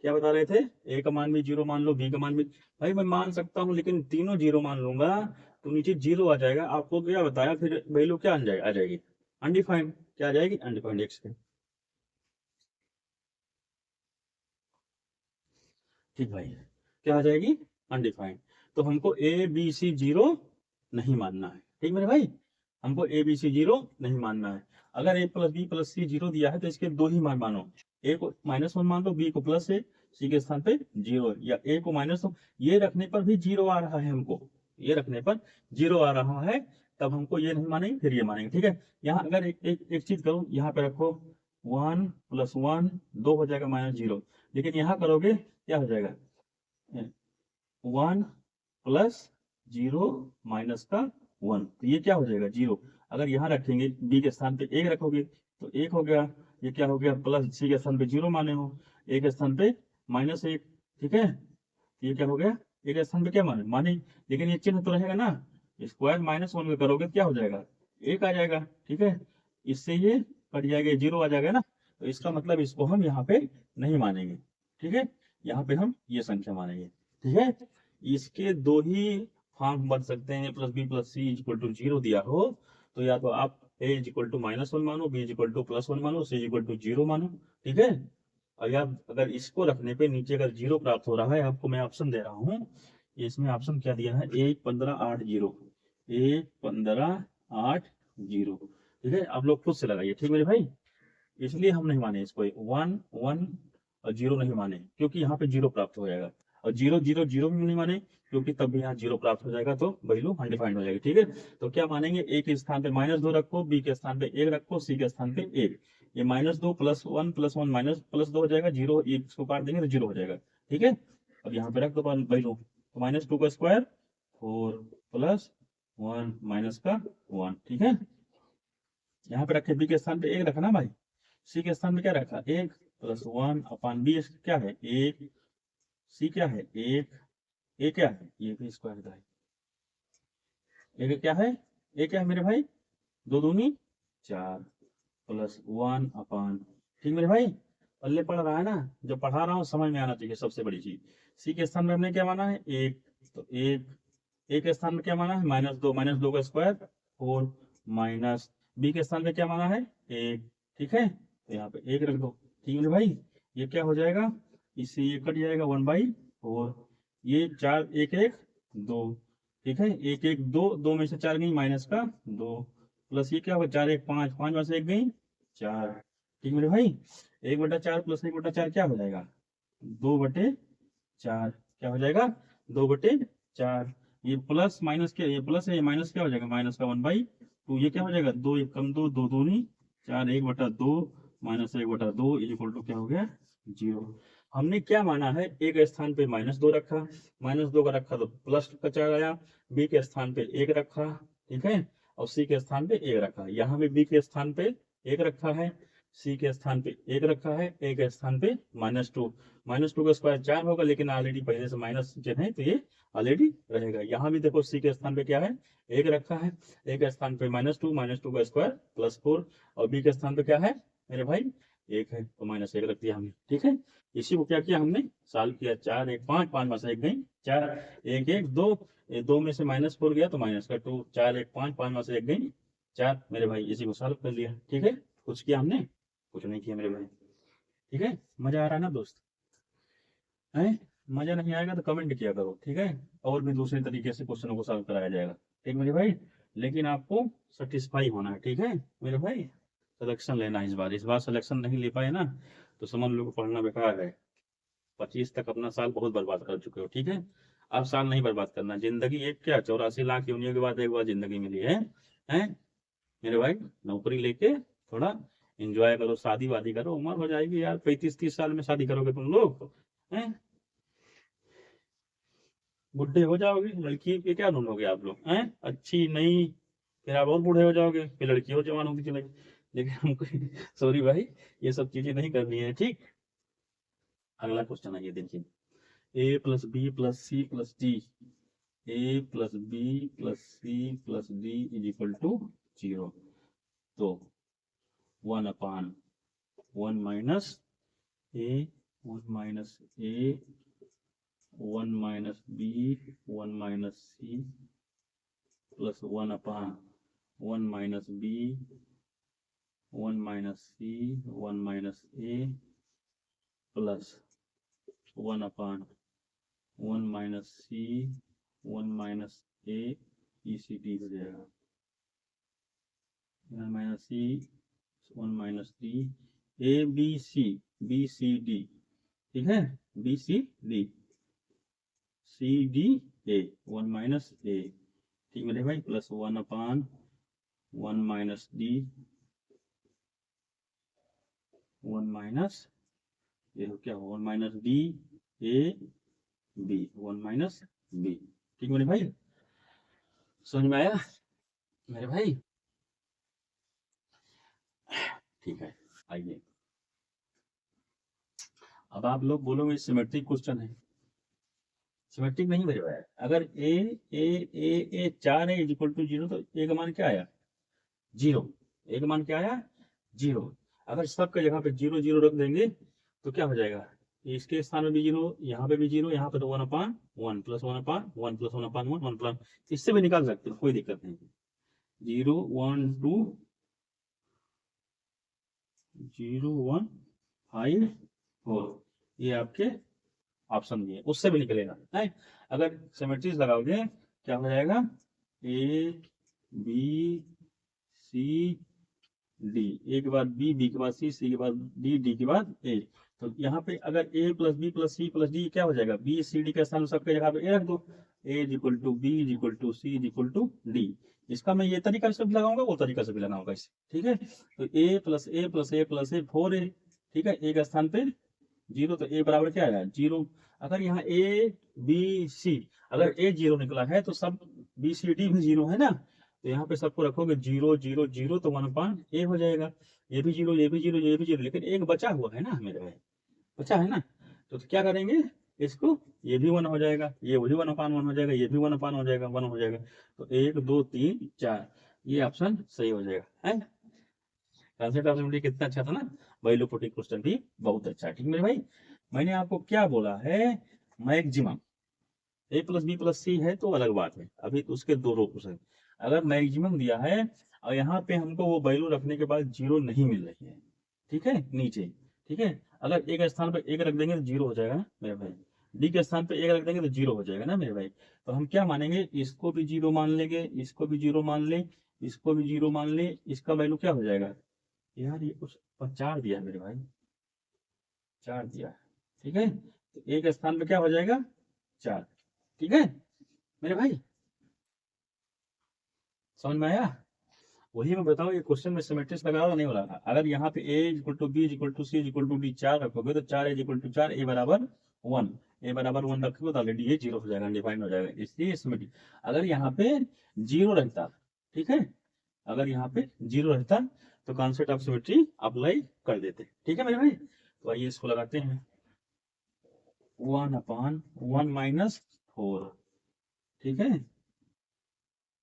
क्या बता रहे थे, a का मान भी 0 मान लो, b का मान भी, भाई मैं मान सकता हूं, लेकिन तीनों 0 मान लूंगा तो नीचे 0 आ जाएगा। आपको क्या बताया, फिर वैल्यू क्या आ जाएगी अनडिफाइंड, क्या आ जाएगी अनडिफाइंड एक्स पे, ठीक भाई, क्या आ जाएगी अनडिफाइंड। तो हमको ए बी सी 0 नहीं मानना है, ठीक मेरे भाई, हमको ए बी सी 0 नहीं मानना है। अगर a plus B plus C 0 दिया है तो इसके दो ही मान मानो, a को -1 मान लो, b को +1, सी के स्थान पे 0, या a को -2, ये रखने पर भी 0 आ रहा है हमको, ये रखने पर 0 आ रहा है, तब हमको ये नहीं मानेंगे, फिर ये मानेंगे, ठीक है। यहाँ अगर एक चीज करो, यहाँ पे रखो 1 + 1 2 हो जाएगा -0, लेकिन यहाँ करोगे क्या हो जाएगा 1 + 0 माइनस का 1, तो ये क्या हो जाएगा 0। अगर यहाँ रखेंगे b के स्थान पे 1 रखोगे तो 1 हो गया, ये क्या हो गया, प्लस सी के स्थान पे 0 माने हो, a के स्थान पे -1, ठीक है, ये क्या हो गया, a के स्थान पे क्या माने, लेकिन ये चिन्ह तो रहेगा ना, स्क्वायर -1 में करोगे क्या हो जाएगा 1 आ जाएगा, ठीक है, इससे ये कट जाएगा, 0 आ जाएगा ना, तो इसका मतलब इसको हम यहाँ पे नहीं मानेंगे, ठीक है, यहाँ पे हम ये संख्या मानेंगे, ठीक है। इसके दो ही फॉर्म बन सकते हैं, plus B plus c equal to 0 दिया हो तो या तो आप a इक्वल टू -1 मानो, b इक्वल टू +1 मानो, c इक्वल टू 0 मानो, ठीक है। और या अगर इसको रखने पे नीचे अगर 0 प्राप्त हो रहा है, आपको मैं ऑप्शन दे रहा हूँ, इसमें ऑप्शन क्या दिया है 1 15 8 0, 1 15 8 0, ठीक है, आप लोग खुद से लगाइए, ठीक मेरे भाई। इसलिए हम नहीं माने इसको 1 1 और 0 नहीं माने, क्योंकि यहाँ पे 0 प्राप्त हो जाएगा, और 0 0 0 भी नहीं माने क्योंकि तब भी यहाँ 0 प्राप्त हो जाएगा, तो वैल्यू अनडिफाइंड हो जाएगी, ठीक है। तो क्या मानेंगे, a के स्थान पे -2 रखो, b के स्थान पे 1 रखो, c के स्थान पे 1, ये -2 +1 +1 -+2 हो जाएगा 0, इसको काट देंगे तो 0 हो जाएगा, ठीक है। अब यहाँ पे रख दो वैल्यू, तो -2 का स्क्वायर 4 प्लस 1 माइनस का 1, ठीक है। यहाँ पे रखे, बी के स्थान पे 1 रखा ना भाई, सी के स्थान पे क्या रखा, 1 प्लस 1 अपान बी क्या है 1, सी क्या है 1, ए क्या है, ये भी स्क्वायर का है, ए क्या है, ए क्या है मेरे भाई, 2 दूनी 4 प्लस 1 अपान, ठीक मेरे भाई, पल्ले पढ़ रहा है ना, जो पढ़ा रहा हूँ समझ में आना चाहिए, सबसे बड़ी चीज। सी के स्थान में हमने क्या माना है 1, तो 1, ए के स्थान में क्या माना है -2 का स्क्वायर 4 माइनस, बी के स्थान में क्या माना है 1, ठीक है, तो यहाँ पे 1 रख दो, ठीक है मेरे भाई। ये क्या हो जाएगा, इससे ये कट जाएगा 1/4, ये 4 1 1 2, ठीक है, 1 1 2, 2 में से 4 गई माइनस का 2, प्लस ये क्या होगा 4 1 5, 5 में से 1 गई 4, ठीक मेरे भाई। 1/4 प्लस 1/4 क्या हो जाएगा 2/4, क्या हो जाएगा 2/4, ये प्लस माइनस क्या, ये प्लस है, ये माइनस क्या हो जाएगा, माइनस का 1/2, ये क्या हो जाएगा 2 1 कम 2, 2 दूनी 4, 1/2 माइनस 1/2 इक्वल टू क्या हो गया 0। हमने क्या माना है, ए के स्थान पे -2 रखा, -2 का रखा तो प्लस का 4 आया, बी के स्थान पे 1 रखा, ठीक है, और सी के स्थान पे 1 रखा, यहाँ पे बी के स्थान पे 1 रखा है, सी के स्थान पे 1 रखा है, ए के स्थान पे -2 का स्क्वायर 4 होगा, लेकिन ऑलरेडी पहले से माइनस चिन्ह है तो ये ऑलरेडी रहेगा। यहाँ भी देखो सी के स्थान पे क्या है 1 रखा है, ए के स्थान पे -2 का स्क्वायर +4, और बी के स्थान पे क्या है मेरे भाई 1 है, तो -1 रख दिया हमने, ठीक है। इसी को क्या किया हमने, सॉल्व किया, 4 1 5, 5 में से 1 गई 4, 1 1 2, 2 में से -4 गया तो माइनस का 2, 4 1 5, 5 में से 1 गई 4 मेरे भाई, इसी को सॉल्व कर लिया, ठीक है। कुछ किया हमने, कुछ नहीं किया मेरे भाई, ठीक है। मजा आ रहा है ना दोस्त, है, मजा नहीं आएगा तो कमेंट किया करो, ठीक है, और भी दूसरे तरीके से क्वेश्चनों को सॉल्व कराया जाएगा, ठीक मेरे भाई, लेकिन आपको सेटिस्फाई होना है, ठीक है मेरे भाई। सिलेक्शन लेना है इस बार सिलेक्शन नहीं ले पाए ना तो समझ लो पढ़ना बेकार है। 25 तक अपना साल बहुत बर्बाद कर चुके हो, ठीक है। अब साल नहीं बर्बाद करना, जिंदगी एक क्या 84 लाख यूनियों के बाद एक बार जिंदगी मिली है मेरे भाई। नौकरी लेके थोड़ा एंजॉय करो, शादी वादी करो, उम्र हो जाएगी यार, 35-30 साल में शादी करोगे तुम लोग, हैं बुढ़े हो जाओगे, लड़की के क्या ढूंढोगे आप लोग, हैं अच्छी नहीं, फिर आप और बूढ़े हो जाओगे, फिर लड़की और जवान होती चलेगी, लेकिन हमको सॉरी भाई, ये सब चीजें नहीं करनी है, ठीक। अगला क्वेश्चन है ये देखिए, a plus B plus C plus d, a plus B plus C plus d is equal to 0, तो 1/1 minus a 1 minus a 1 minus b 1 minus c plus 1/1 minus b 1 minus c 1 minus a plus 1/1 minus c 1 minus a ECD हो जाएगा, 1 minus c 1 minus d, ABCD, ठीक है, BCD CD A 1 minus ए, ठीक मेरे भाई, plus 1/1 minus D 1 minus ये क्या हो 1 minus d a b 1 minus b, ठीक मेरे भाई, समझ में आया मेरे भाई, ठीक है। आइए अब आप लोग बोलोगे सिमेट्रिक क्वेश्चन है, सिमेट्रिक नहीं मेरे भाई, अगर ए 4 है इक्वल टू 0 तो ए का मान क्या आया 0, ए का मान क्या आया 0। अगर सबके जगह पे 0 0 रख देंगे तो क्या हो जाएगा, इसके स्थान में भी 0, यहाँ पे भी 0, यहाँ पे तो 1/1 प्लस 1/1 प्लस 1/1 1 प्लस, इससे भी निकाल सकते हो, कोई दिक्कत नहीं, 0 1 2 0 1 5 4, ये आपके ऑप्शन दिए, उससे भी निकलेगा है। अगर सिमेट्रीज लगाओगे क्या हो जाएगा ए बी सी डी, ए के बाद बी, बी के बाद सी, सी के बाद डी, डी के बाद ए, तो यहाँ पे अगर a plus B plus C plus d क्या हो जाएगा, बी सी डी के स्थान सबके जगह पे ए रख दो, a is equal to b is equal to c is equal to d. इसका मैं ये तरीका से भी लगाऊंगा, वो तरीका से भी लगाऊंगा इसे, ठीक है। तो A plus a plus a plus A 4a, ठीक है, ए का स्थान पे जीरो, तो ए बराबर क्या आया, जीरो। अगर यहाँ ए बी सी, अगर ए जीरो निकला है तो सब बी सी डी भी जीरो है ना, तो यहाँ पे सबको रखोगे जीरो जीरो जीरो, तो 1/a हो जाएगा। ये भी जीरो, ये भी जीरो, ये भी जीरो, लेकिन एक बचा हुआ है ना मेरे भाई, बचा है ना, तो क्या करेंगे इसको, ये भी 1 हो जाएगा, ये भी 1/1 हो जाएगा, ये भी 1/1 हो जाएगा, 1 हो जाएगा, तो 1 2 3 4, ये ऑप्शन सही हो जाएगा है। कंसेप्ट ऑफ सिमिलरिटी कितना अच्छा था ना, वैल्यू पुटिंग क्वेश्चन भी बहुत अच्छा है। ठीक है मेरे भाई, मैंने आपको क्या बोला है, maximum a plus B plus सी है तो अलग बात है, अभी तो उसके दो रो क्वेश्चन, अगर मैक्सिमम दिया है और यहाँ पे हमको वो वैल्यू रखने के बाद जीरो नहीं मिल रही है, ठीक है नीचे, ठीक है, अगर एक स्थान पर एक रख देंगे तो जीरो हो जाएगा ना मेरे भाई, डी के स्थान पे एक रख देंगे तो जीरो हो जाएगा ना मेरे भाई, तो हम क्या मानेंगे, इसको भी जीरो मान लेंगे, इसको भी जीरो मान ले, इसको भी जीरो मान ले, इसका वैल्यू क्या हो जाएगा, यार ये कुछ 4 दिया है मेरे भाई, 4 दिया है, ठीक है, तो एक स्थान पे क्या हो जाएगा 4, ठीक है मेरे भाई, समझ में आया। वही मैं बताऊं, ये क्वेश्चन में सिमेट्रिक्स लगा रहा नहीं हो रहा था, अगर यहाँ पे a equal to b equal to c equal to d 4 रखोगे तो 4 इक्वल टू 4, ए बराबर 1, ए बराबर 1 रखोगे तो ऑलरेडी ये जीरो हो जाएगा, डिफाइन हो जाएगा, इसलिए सिमेट्रिक। अगर यहाँ पे जीरो रहता, ठीक है, अगर यहाँ पे जीरो रहता तो कॉन्सेप्ट ऑफ सिमेट्री अप्लाई कर देते, ठीक है मेरे भाई, तो आइए इसको लगाते हैं, 1/1 माइनस 4, ठीक है,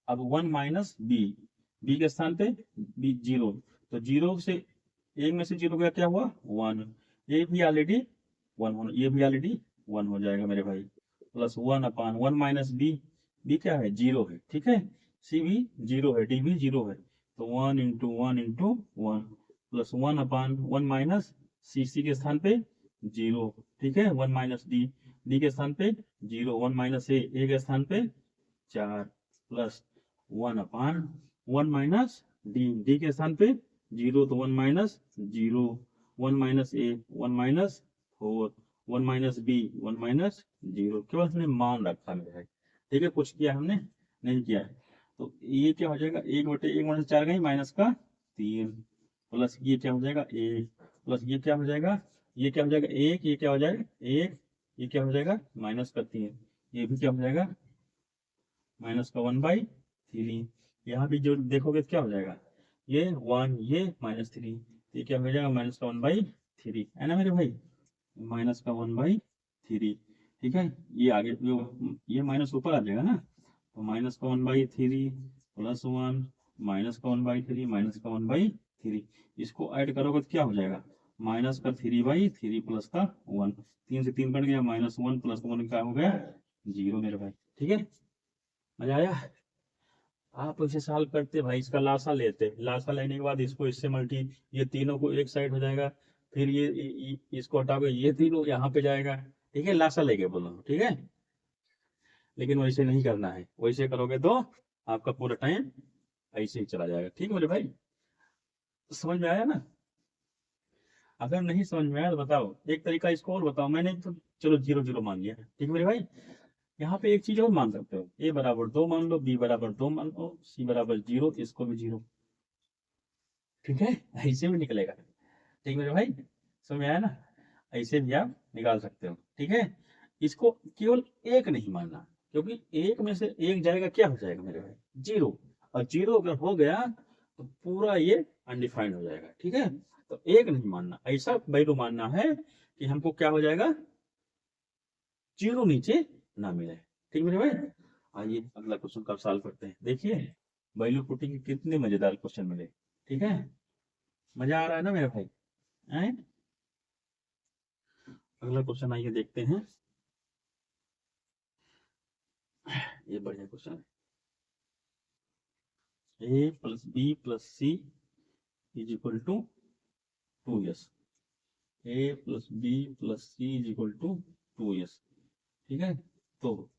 अब 1 माइनस बी, बी के स्थान पे बी जीरो, तो जीरो से एक में से जीरो गया क्या हुआ 1, ये भी ऑलरेडी 1 हो, ये भी ऑलरेडी 1 हो जाएगा मेरे भाई, प्लस 1/1 माइनस बी, बी क्या है जीरो है, ठीक है, सी भी जीरो है, डी भी जीरो है, तो 1 × 1 × 1 प्लस 1/1 माइनस सी, सी के स्थान पे जीरो, ठीक है, 1 माइनस डी, डी के स्थान पे जीरो, 1 माइनस ए के स्थान पे 4 प्लस 1/1 माइनस डी, डी के स्थान पे जीरो, तो 1 minus zero, 1 minus a 1 minus 4, 1 minus b 1 minus zero, केवल हमने मान रखा है, ठीक है, कुछ किया हमने नहीं किया है, तो ये क्या हो जाएगा 1/1 गई माइनस का 3, प्लस ये क्या हो जाएगा 1, प्लस ये क्या हो जाएगा, ये क्या हो जाएगा 1, ये क्या हो जाएगा 1, ये क्या हो जाएगा माइनस का 3, ये भी क्या हो जाएगा माइनस का 1/3, यहाँ भी जो देखोगे क्या हो जाएगा, ये 1, ये -3, ये क्या हो जाएगा माइनस का 1/3 है ना मेरे भाई, माइनस का 1/3, ठीक है, ये आगे ये माइनस ऊपर आ जाएगा ना, तो माइनस का 1/3 प्लस 1 माइनस का 1/3 माइनस का 1/3, इसको ऐड करोगे तो क्या हो जाएगा माइनस का 3/3 प्लस का 1, 3 से 3 कट गया, -1 प्लस 1 क्या हो गया जीरो मेरे भाई, ठीक है, मजा आया। आप इसे सॉल्व करते भाई, इसका लासा लेते, लासा लेने के बाद इसको इससे मल्टी, ये तीनों को एक साइड हो जाएगा, फिर इसको हटाओगे, ये तीनों यहाँ पे जाएगा, ठीक है, लासा लेके बोलो, ठीक है, लेकिन वैसे नहीं करना है, वैसे करोगे तो आपका पूरा टाइम ऐसे ही चला जाएगा, ठीक है मेरे भाई, तो समझ में आया ना, अगर नहीं समझ में आया तो बताओ, एक तरीका इसको और बताओ, मैंने तो चलो 0 0 मान लिया, ठीक है मेरे भाई, यहाँ पे एक चीज और मान सकते हो, a बराबर 2 मान लो, b बराबर 2 मान लो, c बराबर 0, इसको भी 0, ठीक है, ऐसे भी निकलेगा, ठीक है मेरे भाई, समझ में आया ना, ऐसे भी आप निकाल सकते हो, ठीक है, इसको केवल एक नहीं मानना, क्योंकि एक में से एक जाएगा क्या हो जाएगा मेरे भाई जीरो, और जीरो अगर हो गया तो पूरा ये अनडिफाइंड हो जाएगा, ठीक है, तो एक नहीं मानना, ऐसा वैल्यू मानना है कि हमको क्या हो जाएगा जीरो नीचे ना मिले, ठीक मेरे भाई, आइए अगला क्वेश्चन का सॉल्व करते हैं, देखिए वैल्यू पुटिंग के कितने मजेदार क्वेश्चन मिले, ठीक है, मजा आ रहा है ना मेरे भाई हैं? अगला क्वेश्चन आइए देखते हैं, ये बढ़िया क्वेश्चन है, a plus B plus C is equal to 2s, a plus B plus C is equal to 2s, ठीक है, तो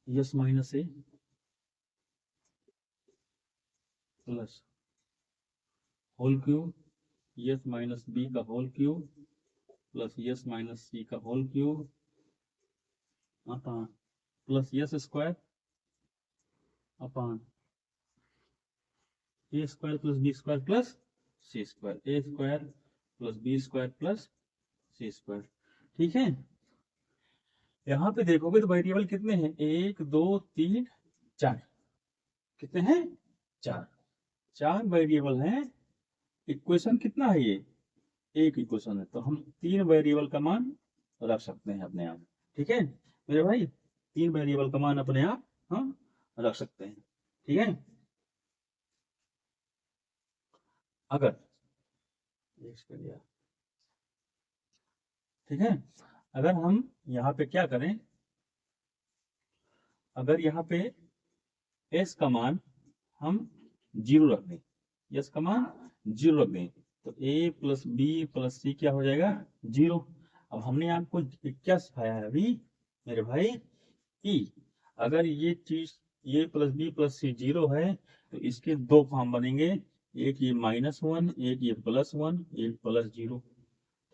s minus a plus whole cube, s minus B का whole cube plus s minus सी का whole cube upon plus s square upon a square plus b square plus c square, a square plus b square plus c square. ठीक है, यहाँ पे देखोगे तो variable कितने हैं, 1 2 3 4, कितने हैं, 4, 4 वेरिएबल हैं। इक्वेशन कितना है ये, एक इक्वेशन है, तो हम 3 वेरिएबल का मान रख सकते हैं अपने आप। ठीक है मेरे भाई, 3 वेरिएबल का मान अपने आप हम रख सकते हैं। ठीक है, अगर ठीक है, अगर हम यहाँ पे क्या करें, अगर यहाँ पे s का मान हम 0 रख दें, s का मान 0 रख दें, तो a plus B plus c क्या हो जाएगा, 0। अब हमने आपको क्या सिखाया है अभी मेरे भाई, कि अगर ये चीज a plus B plus C 0 है तो इसके दो फॉर्म बनेंगे, एक ये -1, एक ये +1, एक +0।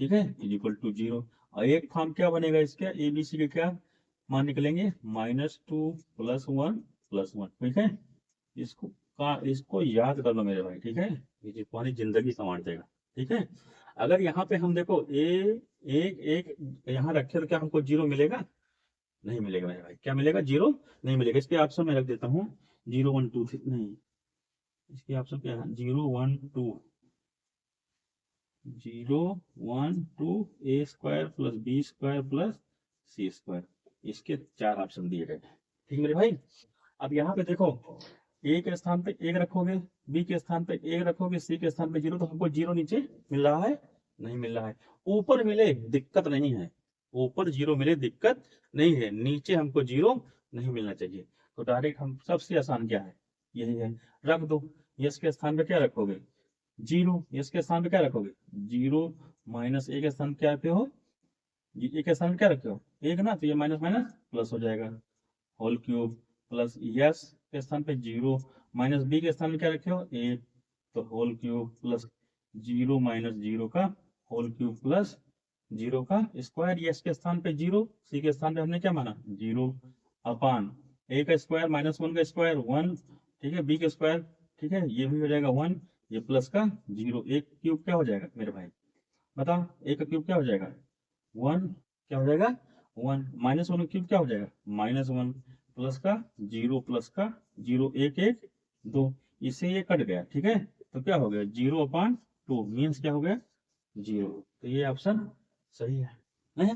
ठीक है, इक्वल टू 0। और एक फॉर्म क्या बनेगा इसका, ए बी सी के क्या मान निकलेंगे, -2 +1 +1। ठीक है, इसको याद कर लो मेरे भाई। ठीक है, ये तुम्हारी जिंदगी संवार देगा। ठीक है, अगर यहाँ पे हम देखो एक एक यहाँ रखे तो क्या हमको 0 मिलेगा, नहीं मिलेगा मेरे भाई। क्या मिलेगा, 0 नहीं मिलेगा। इसके ऑप्शन में रख देता हूँ 0 1 2 3, नहीं, इसके ऑप्शन क्या है, 0 1 2 0 1 2 a square plus b square plus c square, इसके 4 ऑप्शन दिए गए। ठीक मेरे भाई, अब यहाँ पे देखो, ए के स्थान पे 1 रखोगे, बी के स्थान पे 1 रखोगे, सी के स्थान पे 0, तो हमको 0 नीचे मिल रहा है, नहीं मिल रहा है। ऊपर मिले दिक्कत नहीं है, ऊपर 0 मिले दिक्कत नहीं है, नीचे हमको 0 नहीं मिलना चाहिए। तो डायरेक्ट हम सबसे आसान क्या है, यही है, रख दो। यस के स्थान पे क्या रखोगे, 0, यस के स्थान पे क्या रखोगे, 0 माइनस ए के स्थान क्या पे हो, ए के स्थान पे क्या रखे हो, 1 ना, तो ये माइनस माइनस प्लस हो जाएगा, होल क्यूब प्लस यस के स्थान पे 0 माइनस बी के स्थान पे क्या रखे हो, 1, तो होल क्यूब प्लस 0 माइनस 0 का होल क्यूब प्लस 0 का स्क्वायर। यस के स्थान पे 0, सी के स्थान पे हमने क्या माना 0 अपान ए का स्क्वायर माइनस 1 का स्क्वायर 1। ठीक है, बी का स्क्वायर, ठीक है, ये भी हो जाएगा 1, ये प्लस का 0, एक क्यूब क्या हो जाएगा मेरे भाई, बताओ, एक का क्यूब क्या हो जाएगा 1, क्या हो जाएगा 1, -1 का क्यूब क्या हो जाएगा -1, प्लस का 0 प्लस का 0, 1 1 2, इससे ये कट गया। ठीक है, तो क्या हो गया 0/2 मीन्स क्या हो गया 0। तो ये ऑप्शन सही है, नहीं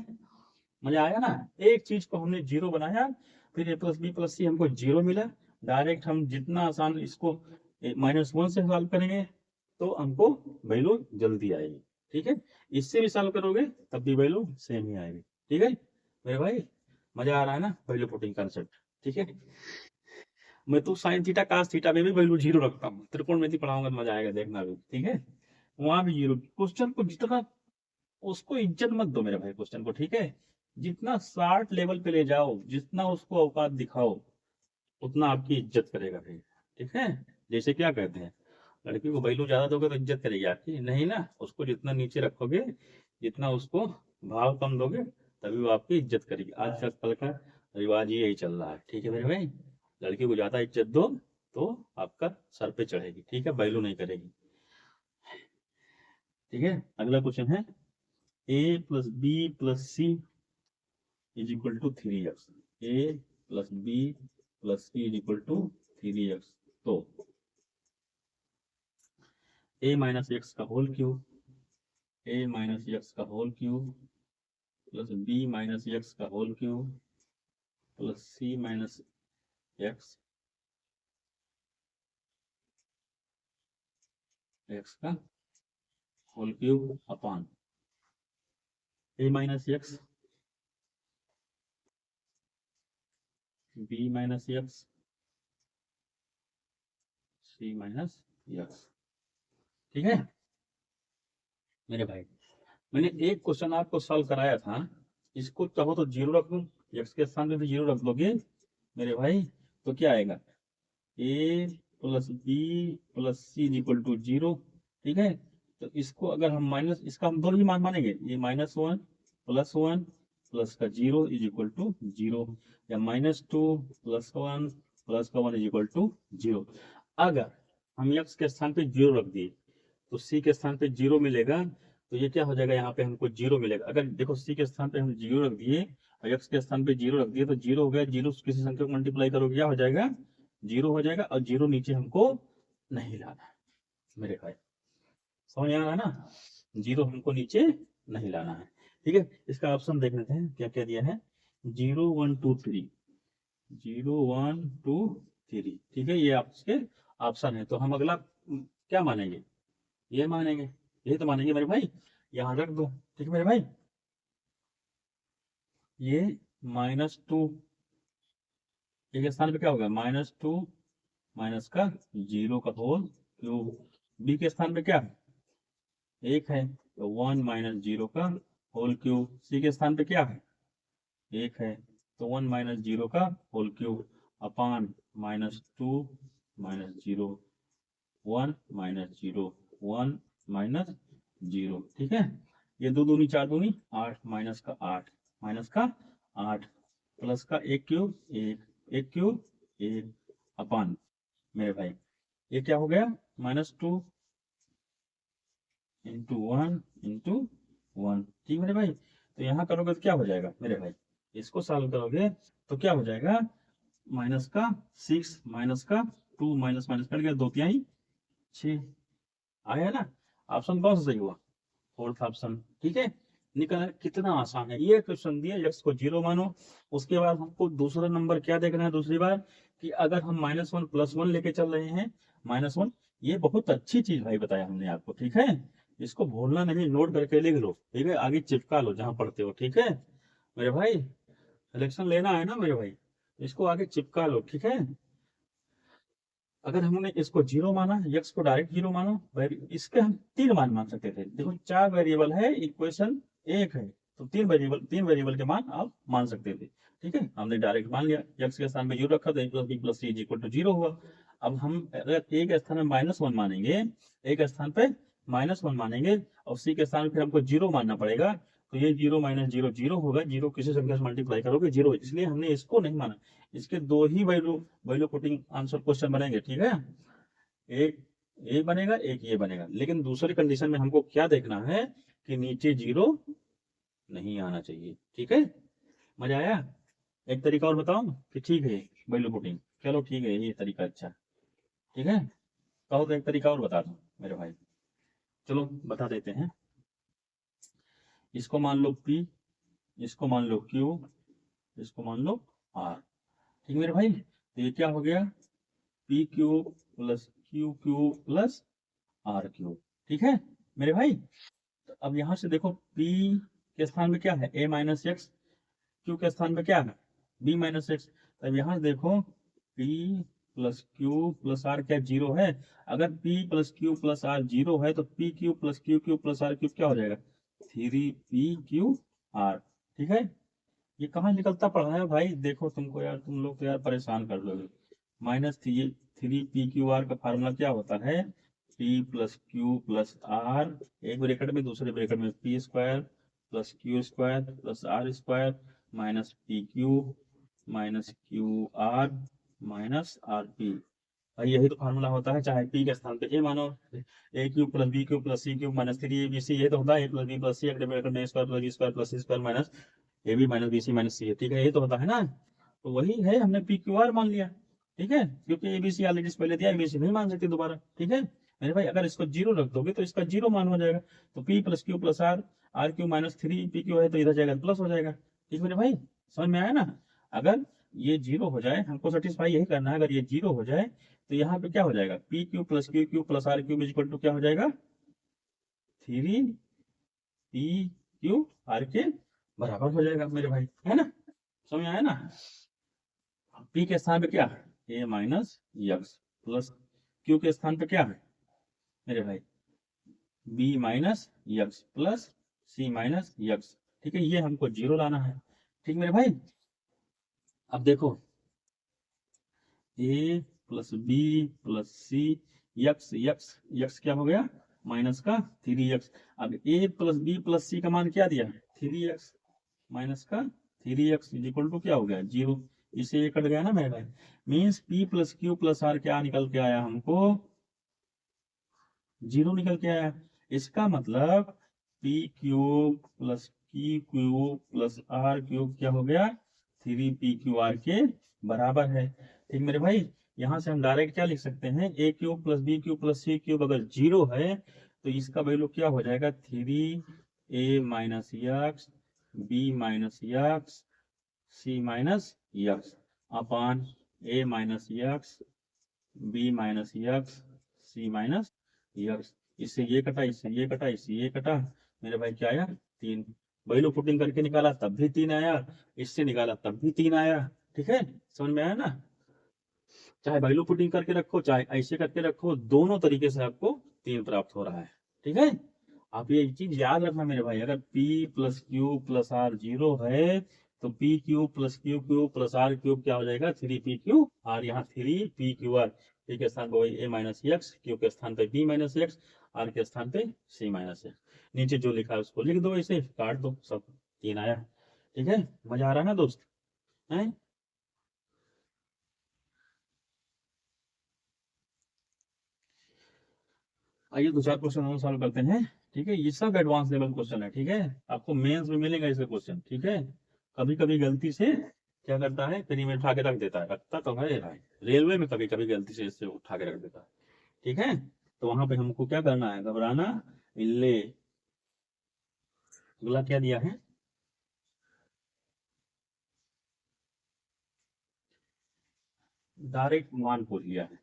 मजा आया ना, एक चीज को हमने 0 बनाया, फिर a प्लस बी प्लस सी हमको 0 मिला। डायरेक्ट हम जितना आसान इसको -1 से सॉल्व करेंगे तो हमको वैल्यू जल्दी आएगी। ठीक है, इससे भी सॉल्व करोगे तब भी वैल्यू सेम ही आएगी। ठीक है मेरे भाई, मजा आ रहा है ना वैल्यू पुटिंग कंसेप्ट। ठीक है, मैं तो साइन थीटा कास थीटा में भी वैल्यू 0 रखता हूँ, त्रिकोणमिति पढ़ाऊंगा तो मजा आएगा देखना भी। ठीक है, वहां भी 0, क्वेश्चन को जितना, उसको इज्जत मत दो मेरे भाई क्वेश्चन को। ठीक है, जितना शार्ट लेवल पे ले जाओ, जितना उसको औकात दिखाओ, उतना आपकी इज्जत करेगा भाई। ठीक है, जैसे क्या कहते हैं, लड़की को वैल्यू ज्यादा दोगे तो इज्जत करेगी आपकी, नहीं ना, उसको जितना नीचे रखोगे, जितना उसको भाव कम दोगे, तभी वो आपकी इज्जत करेगी। आज का कल का रिवाज यही चल रहा है। ठीक है मेरे भाई, लड़की को ज्यादा इज्जत दो तो आपका सर पे चढ़ेगी। ठीक है, वैल्यू नहीं करेगी। ठीक है, अगला क्वेश्चन है a plus B plus C is equal to 3x, a plus B plus C is equal to 3x, तो a माइनस एक्स का whole cube, a minus x का whole cube plus b minus x का whole cube plus c minus x x का whole cube upon a minus x b minus x c minus x. ठीक है मेरे भाई, मैंने एक क्वेश्चन आपको सॉल्व कराया था, इसको चाहो तो 0 रख दूं, एक्स के स्थान पे भी 0 रख दोगे मेरे भाई, तो क्या आएगा a plus B plus c equal to 0। ठीक है, तो इसको अगर हम माइनस, इसका हम दोनों ही मान मानेंगे, ये -1 +1 प्लस का 0 इज इक्वल टू 0, या -2 +1 प्लस का 1 इज इक्वल टू 0। अगर हम x के स्थान पे 0 रख दिए तो c के स्थान पे 0 मिलेगा, तो ये क्या हो जाएगा, यहाँ पे हमको 0 मिलेगा। अगर देखो सी के स्थान पे हम 0 रख दिए और एक्स के स्थान पे 0 रख दिए तो 0 हो गया, 0 किसी संख्या को मल्टीप्लाई करोगे क्या हो जाएगा, 0 हो जाएगा, और 0 नीचे हमको नहीं लाना है मेरे भाई, समझ आ रहा है ना, 0 हमको नीचे नहीं लाना है। ठीक है, इसका ऑप्शन देख लेते हैं क्या क्या दिया है, 0 1 2 3, 0 1 2 3। ठीक है, ये आपके ऑप्शन है। तो हम अगला क्या मानेंगे, ये मानेंगे, ये तो मानेंगे मेरे भाई, यहाँ रख दो। ठीक है मेरे भाई, ये -2 के स्थान पे क्या होगा, -2 माइनस का 0 का होल क्यूब, बी के स्थान पे क्या 1 है तो 1 - 0 का होल क्यूब, सी के स्थान पे क्या है 1 है तो 1 - 0 का होल क्यूब अपान -2 - 0, 1 - 0, 1 - 0। ठीक है, ये 2 दूनी 4 दूनी 8, माइनस का 8 प्लस का 1 क्यूब 1 क्यूब 1 अपान मेरे भाई ये क्या हो गया, -2 इंटू 1 इंटू 1। ठीक मेरे भाई, तो यहाँ करोगे तो क्या हो जाएगा मेरे भाई, इसको सॉल्व करोगे तो क्या हो जाएगा, माइनस का 6 माइनस का 2 माइनस माइनस कट गया, 2 तिहाई 6 आया ना। ऑप्शन कौन सा सही हुआ, फोर्थ ऑप्शन। ठीक है, निकल, कितना आसान है। ये क्वेश्चन दिया एक्स को 0 मानो, उसके बाद हमको दूसरा नंबर क्या देखना है, दूसरी बार कि अगर हम -1 +1 लेके चल रहे हैं, -1, ये बहुत अच्छी चीज भाई बताया हमने आपको। ठीक है, इसको भूलना नहीं, नोट करके लिख लो। ठीक है, आगे चिपका लो जहां पढ़ते हो। ठीक है मेरे भाई, सिलेक्शन लेना है ना मेरे भाई, इसको आगे चिपका लो। ठीक है, अगर हमने इसको 0 माना, एक्स को डायरेक्ट 0 मानो, इसके हम 3 मान मान सकते थे। देखो 4 वेरिएबल है, इक्वेशन 1 है, तो 3 वेरिएबल के मान आप मान सकते थे। ठीक है, हमने डायरेक्ट मान लिया, एक्स के स्थान पे 0 रखा तो a + b + c = 0 हुआ। अब हम अगर ए के स्थान में -1 मानेंगे, ए के स्थान पे -1 मानेंगे और सी के स्थान पे फिर हमको 0 मानना पड़ेगा, तो ये 0 - 0 0 होगा, 0 किसी संख्या से मल्टीप्लाई करोगे 0, इसलिए हमने इसको नहीं माना। इसके 2 ही वैल्यू पुटिंग आंसर क्वेश्चन बनेंगे। ठीक है, एक ये बनेगा, एक ये बनेगा, लेकिन दूसरी कंडीशन में हमको क्या देखना है कि नीचे 0 नहीं आना चाहिए। ठीक है, मजा आया। एक तरीका और बताऊं कि ठीक है वैल्यू पुटिंग, चलो ठीक है ये तरीका अच्छा। ठीक है, कहो तो एक तरीका और बता दो मेरे भाई, चलो बता देते हैं। इसको मान लो P, इसको मान लो Q, इसको मान लो R। ठीक है मेरे भाई, तो ये क्या हो गया, PQ + QQ + RQ। ठीक है मेरे भाई, तो अब यहां से देखो P के स्थान पे क्या है a - x, Q के स्थान पे क्या है b - x। तब यहां से देखो P + Q + R क्या 0 है, अगर P + Q + R 0 है तो PQ + QQ + R³ क्या हो जाएगा, 3PQR। ठीक है, ये कहाँ निकलता पड़ा है भाई, देखो तुमको यार, तुम लोग तो यार परेशान कर दोगे। -3PQR का फार्मूला क्या होता है, P + Q + R, एक ब्रैकेट में दूसरे ब्रैकेट में P² + Q² + R² -PQ -QR -RP। भाई यही तो फार्मूला होता है, चाहे P के स्थान पे a मानो, AQ + BQ + CQ -3ABC, ये तो होता है a + b + c अगले ब्रैकेट में a² + b² + c² AB - BC - C है। ठीक है, ये तो होता है ना, तो वही है, हमने PQR मान लिया। ठीक है, क्योंकि ABC ऑलरेडी पहले दिया, ABC नहीं मान सकते दोबारा। ठीक है मेरे भाई, अगर इसको 0 रख दोगे तो इसका 0 मान हो जाएगा, तो P + Q + R, RQ -3PQ है तो इधर जाएगा प्लस हो जाएगा। ठीक मेरे भाई, समझ में आया ना। अगर ये 0 हो जाए, हमको सेटिस्फाई यही करना है, अगर ये 0 हो जाए तो यहाँ पे क्या हो जाएगा, PQ + QQ + RQ = क्या हो जाएगा, 3PQR के बराबर हो जाएगा मेरे भाई, है ना, समझ में आया ना। P के स्थान पे क्या है a - x प्लस Q के स्थान पे क्या है मेरे भाई b - x plus c - x। ठीक है, ये हमको 0 लाना है। ठीक मेरे भाई, अब देखो a + b + c, x क्या हो गया, माइनस का 3x। अब a + b + c का मान क्या दिया, 3x माइनस का 3x = क्या हो गया, 0। इसे ये कट गया ना मेरे भाई, मीन्स P + Q + R क्या निकल के आया, हमको 0 निकल के आया। इसका मतलब पी क्यूब प्लस की क्यूब प्लस आर क्यूब क्या हो गया, 3p/r के बराबर है। ठीक मेरे भाई, यहाँ से हम डायरेक्ट क्या लिख सकते हैं, a cube plus B cube plus C cube अगर 0 है तो इसका वैल्यू क्या हो जाएगा, 3a minus x b minus x c minus x upon a minus x b minus x c minus x. इससे ये कटा, इससे ये कटा, इससे ये कटा, मेरे भाई क्या आया, 3। वैल्यू पुटिंग करके निकाला तब भी 3 आया, इससे निकाला तब भी 3 आया। ठीक है, समझ में आया ना। चाहे वैल्यू पुटिंग करके रखो चाहे ऐसे करके रखो, दोनों तरीके से आपको 3 प्राप्त हो रहा है। ठीक है, आप ये चीज याद रखना मेरे भाई, अगर p plus Q plus are 0 है तो p cube plus Q cube plus are cube क्या हो जाएगा, 3p/r। यहाँ 3p/r, p के स्थान पर a माइनस एक्स, क्यू के स्थान पे b माइनस एक्स, r के स्थान पे c माइनस एक्स। नीचे जो लिखा है उसको लिख दो, इसे काट दो, सब 3 आया। ठीक है, मजा आ रहा है ना दोस्त, है। आइए 2-4 क्वेश्चन और सॉल्व करते हैं। ठीक है, ये सब एडवांस लेवल क्वेश्चन है। ठीक है, आपको मेंस में मिलेगा इसका क्वेश्चन। ठीक है, कभी कभी गलती से क्या करता है, पेनी में उठा के रख देता है, रखता तो है भाई, रेलवे में कभी कभी गलती से इससे उठा के रख देता है। ठीक है, तो वहां पे हमको क्या करना है, घबराना इल्ले। अगला क्या दिया है, डायरेक्ट मान पूछ लिया है,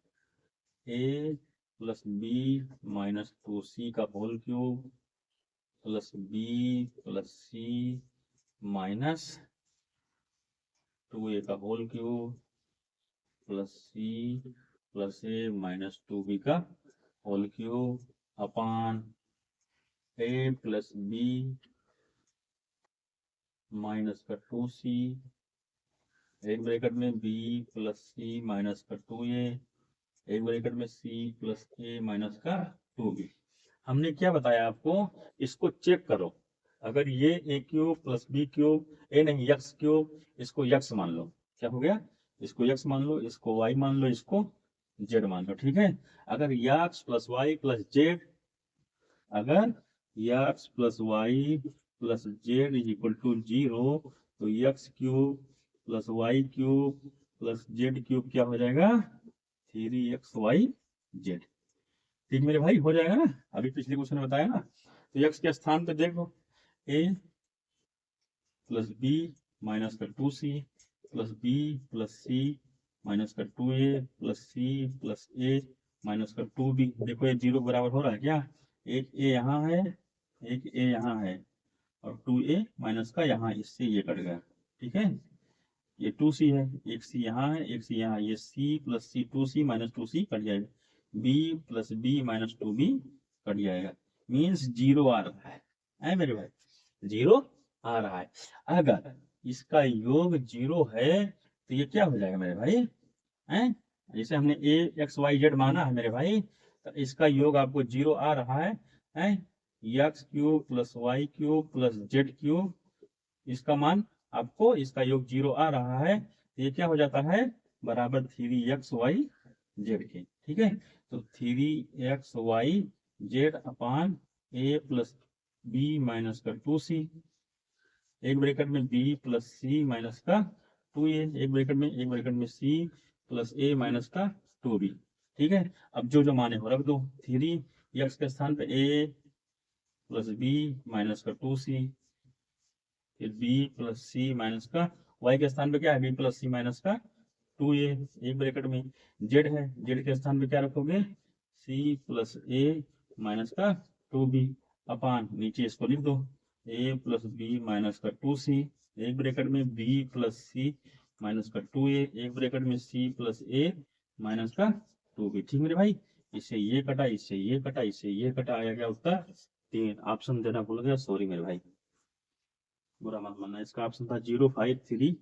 ए प्लस बी माइनस 2c का whole cube plus B plus सी माइनस 2a का होल क्यूब प्लस सी प्लस ए माइनस 2b का whole cube upon a plus B minus का 2c, एक ब्रैकेट में b प्लस सी माइनस का 2a, एक ब्रैकेट में c plus a minus का 2b। हमने क्या बताया आपको, इसको चेक करो। अगर ये a cube plus B cube, a नहीं x क्यूब, इसको x मान लो, क्या हो गया, इसको x मान लो, इसको y मान लो, इसको z मान लो। ठीक है, अगर x plus Y plus z, अगर x plus Y plus z is equal to 0 तो x cube plus y cube plus z cube क्या हो जाएगा, 3xyz। ठीक मेरे भाई, हो जाएगा ना, अभी पिछले क्वेश्चन में बताया ना। तो x के स्थान पे देखो, a प्लस बी माइनस का 2c प्लस बी प्लस सी माइनस का 2a plus C plus a minus का 2b। देखो ये 0 बराबर हो रहा है क्या, एक a यहाँ है, एक a यहाँ है, और 2a माइनस का यहाँ, इससे ये कट गया। ठीक है, ये 2c है, एक c यहाँ है, एक c यहाँ, ये c plus c 2c minus 2c cut जाएगा, b plus b minus 2b cut जाएगा, मीन्स 0 आ रहा है मेरे भाई, 0 आ रहा है। अगर इसका योग 0 है तो ये क्या हो जाएगा मेरे भाई, हैं, जैसे हमने a x y z माना है मेरे भाई, तो इसका योग आपको 0 आ रहा है, हैं, x cube plus y cube plus z cube, इसका मान आपको, इसका योग 0 आ रहा है, तो ये क्या हो जाता है, बराबर 3xyz के। ठीक है, तो 3xyz upon a plus B minus का 2c, एक ब्रैकेट में b प्लस सी माइनस का 2a, एक ब्रैकेट में c प्लस a माइनस का 2b। ठीक है, अब जो जो माने हो रख दो, 3x के स्थान पे a प्लस b माइनस का 2c, फिर b प्लस सी माइनस का, y के स्थान पे क्या है, b प्लस सी माइनस का 2a, एक ब्रैकेट में z है, z के स्थान पे क्या रखोगे, c प्लस a माइनस का 2b अपान, नीचे इसको लिख दो, a प्लस बी माइनस का 2c, एक ब्रैकेट में b प्लस सी माइनस का 2a, एक ब्रैकेट में c प्लस a माइनस का 2b। ठीक मेरे भाई, इससे ये कटा, इससे ये कटा, इससे ये कटा, आया क्या उत्तर 3। ऑप्शन देना भूल गया, सॉरी मेरे भाई, बुरा मत मानना। इसका ऑप्शन था 053,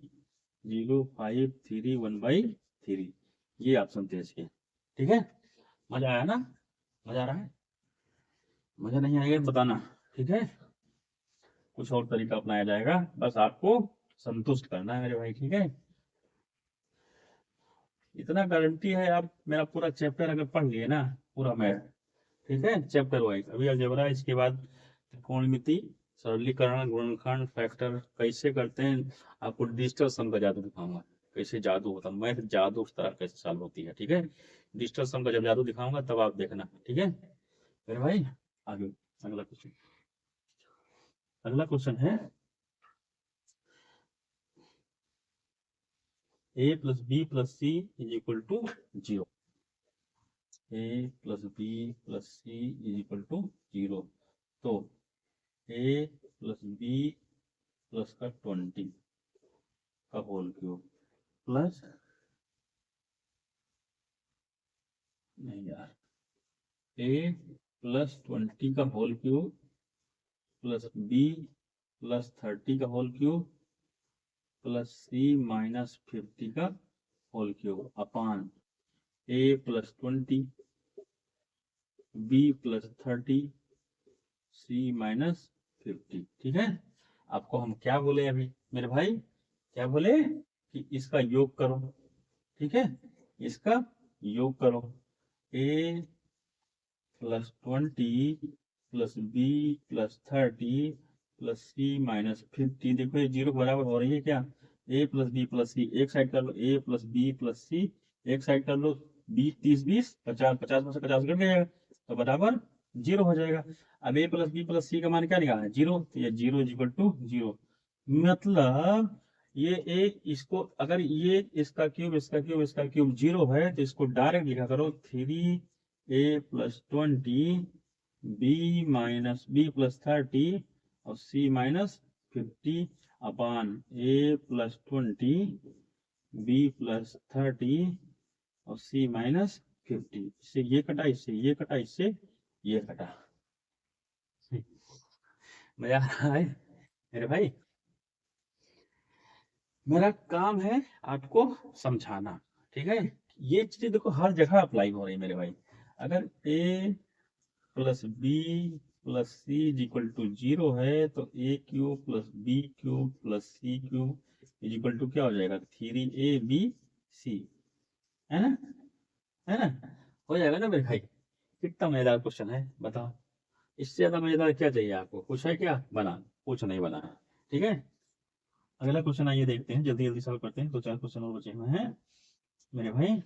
053 1/3, ये ऑप्शन थे इसके। ठीक है, मजा आया ना, मजा आ रहा है, मजा नहीं आएगा तो बताना। ठीक है, कुछ और तरीका अपनाया जाएगा, बस आपको संतुष्ट करना है मेरे भाई। ठीक है, इतना गारंटी है, आप मेरा पूरा चैप्टर अगर पढ़ लिए ना, पूरा मैथ, ठीक है, चैप्टर वाइज, अभी अलजेब्रा, इसके बाद त्रिकोणमिति, सरलीकरण, गुणनखंड, फैक्टर कैसे करते हैं, आपको डिजिटल सम का जादू दिखाऊंगा, कैसे जादू होता है, मैथ जादू उस तरह कैसे सॉल्व होती है, ठीक है। डिजिटल सम का जब जादू दिखाऊंगा तब आप देखना, ठीक है मेरे भाई। आगे अगला क्वेश्चन, अगला क्वेश्चन है a plus B plus C is equal to 0। a plus B plus C is equal to 0। तो a प्लस बी प्लस का 20 का होल क्यूब प्लस, नहीं यार, a प्लस 20 का whole cube plus b plus 30 का whole cube plus c minus 50 का whole cube upon a plus 20 b plus 30 c minus 50, ठीक है। आपको हम क्या बोले अभी मेरे भाई, क्या बोले कि इसका योग करो, ठीक है, इसका योग करो। a plus 20 plus B plus 30 plus C minus 50, देखो ये 0 के बराबर हो रही है क्या, a प्लस बी प्लस सी एक साइड कर लो, a प्लस बी प्लस सी एक साइड कर लो, 20 30 20 50, 50 में से 50 कट जाएगा तो बराबर 0 हो जाएगा। अब a plus B plus c का मान क्या निकालना है, 0, तो ये 0 इज इक्वल टू 0। मतलब ये a, इसको अगर ये इसका क्यूब इसका क्यूब इसका क्यूब 0 है तो इसको डायरेक्ट लिखा करो 3a plus 20 b minus b plus 30 और c minus 50 upon a plus 20 b plus 30 और c माइनस 50। इससे ये कटा, इससे ये कटा, इससे ये कटा। मजा आ रहा है मेरे भाई, मेरा काम है आपको समझाना, ठीक है। ये चीजें देखो हर जगह अप्लाई हो रही है मेरे भाई। अगर a plus B plus C is equal to 0 है तो a cube plus B cube plus C cube is equal to क्या हो जाएगा, 3ab है ना, है ना, हो जाएगा ना मेरे भाई। कितना मजेदार क्वेश्चन है बताओ, इससे ज्यादा मजेदार क्या चाहिए आपको, कुछ है क्या बना, कुछ नहीं बना है, ठीक है। अगला क्वेश्चन आइए देखते हैं, जल्दी जल्दी सॉल्व करते हैं, 2 4 क्वेश्चन और बचे हुए हैं मेरे भाई।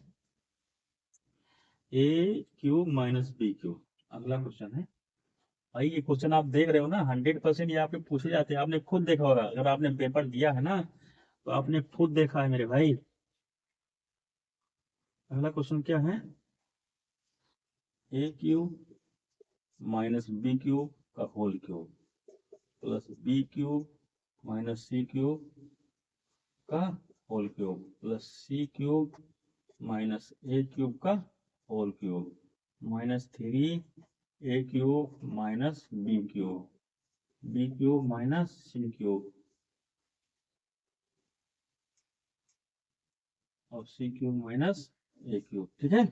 a cube minus b cube, अगला क्वेश्चन है भाई। ये क्वेश्चन आप देख रहे हो ना, 100% ये आपके पूछे जाते हैं, आपने खुद देखा होगा, अगर आपने पेपर दिया है ना तो आपने खुद देखा है मेरे भाई। अगला क्वेश्चन क्या है, a cube minus b cube का whole cube plus B cube minus c cube का whole cube plus C cube minus a cube का whole cube minus 3a cube minus b cube minus c cube और c cube minus a cube, ठीक है।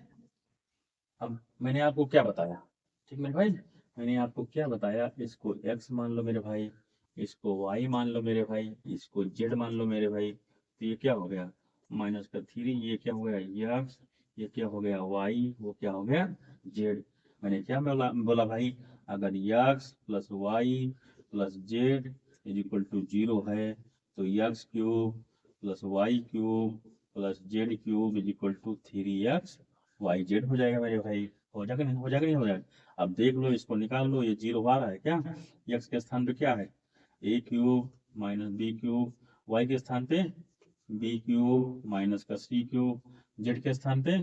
अब मैंने आपको क्या बताया, ठीक मेरे भाई, मैंने आपको क्या बताया, इसको x मान लो मेरे भाई, इसको y मान लो मेरे भाई, इसको z मान लो मेरे भाई, तो ये क्या हो गया माइनस का 3, ये क्या हो गया x, ये क्या हो गया y, वो क्या हो गया z। मैंने क्या बोला भाई, अगर x plus Y plus z is equal to 0 है तो x cube plus y cube plus z cube is equal to 3x y z हो जाएगा मेरे भाई। हो जाएगा नहीं, हो जाएगा नहीं, हो जाएगा। अब देख लो, इसको निकाल लो, ये 0 आ रहा है क्या, x के स्थान पे क्या है a cube minus b cube, y के स्थान पे बी क्यूब माइनस का सी क्यूब, z के स्थान पे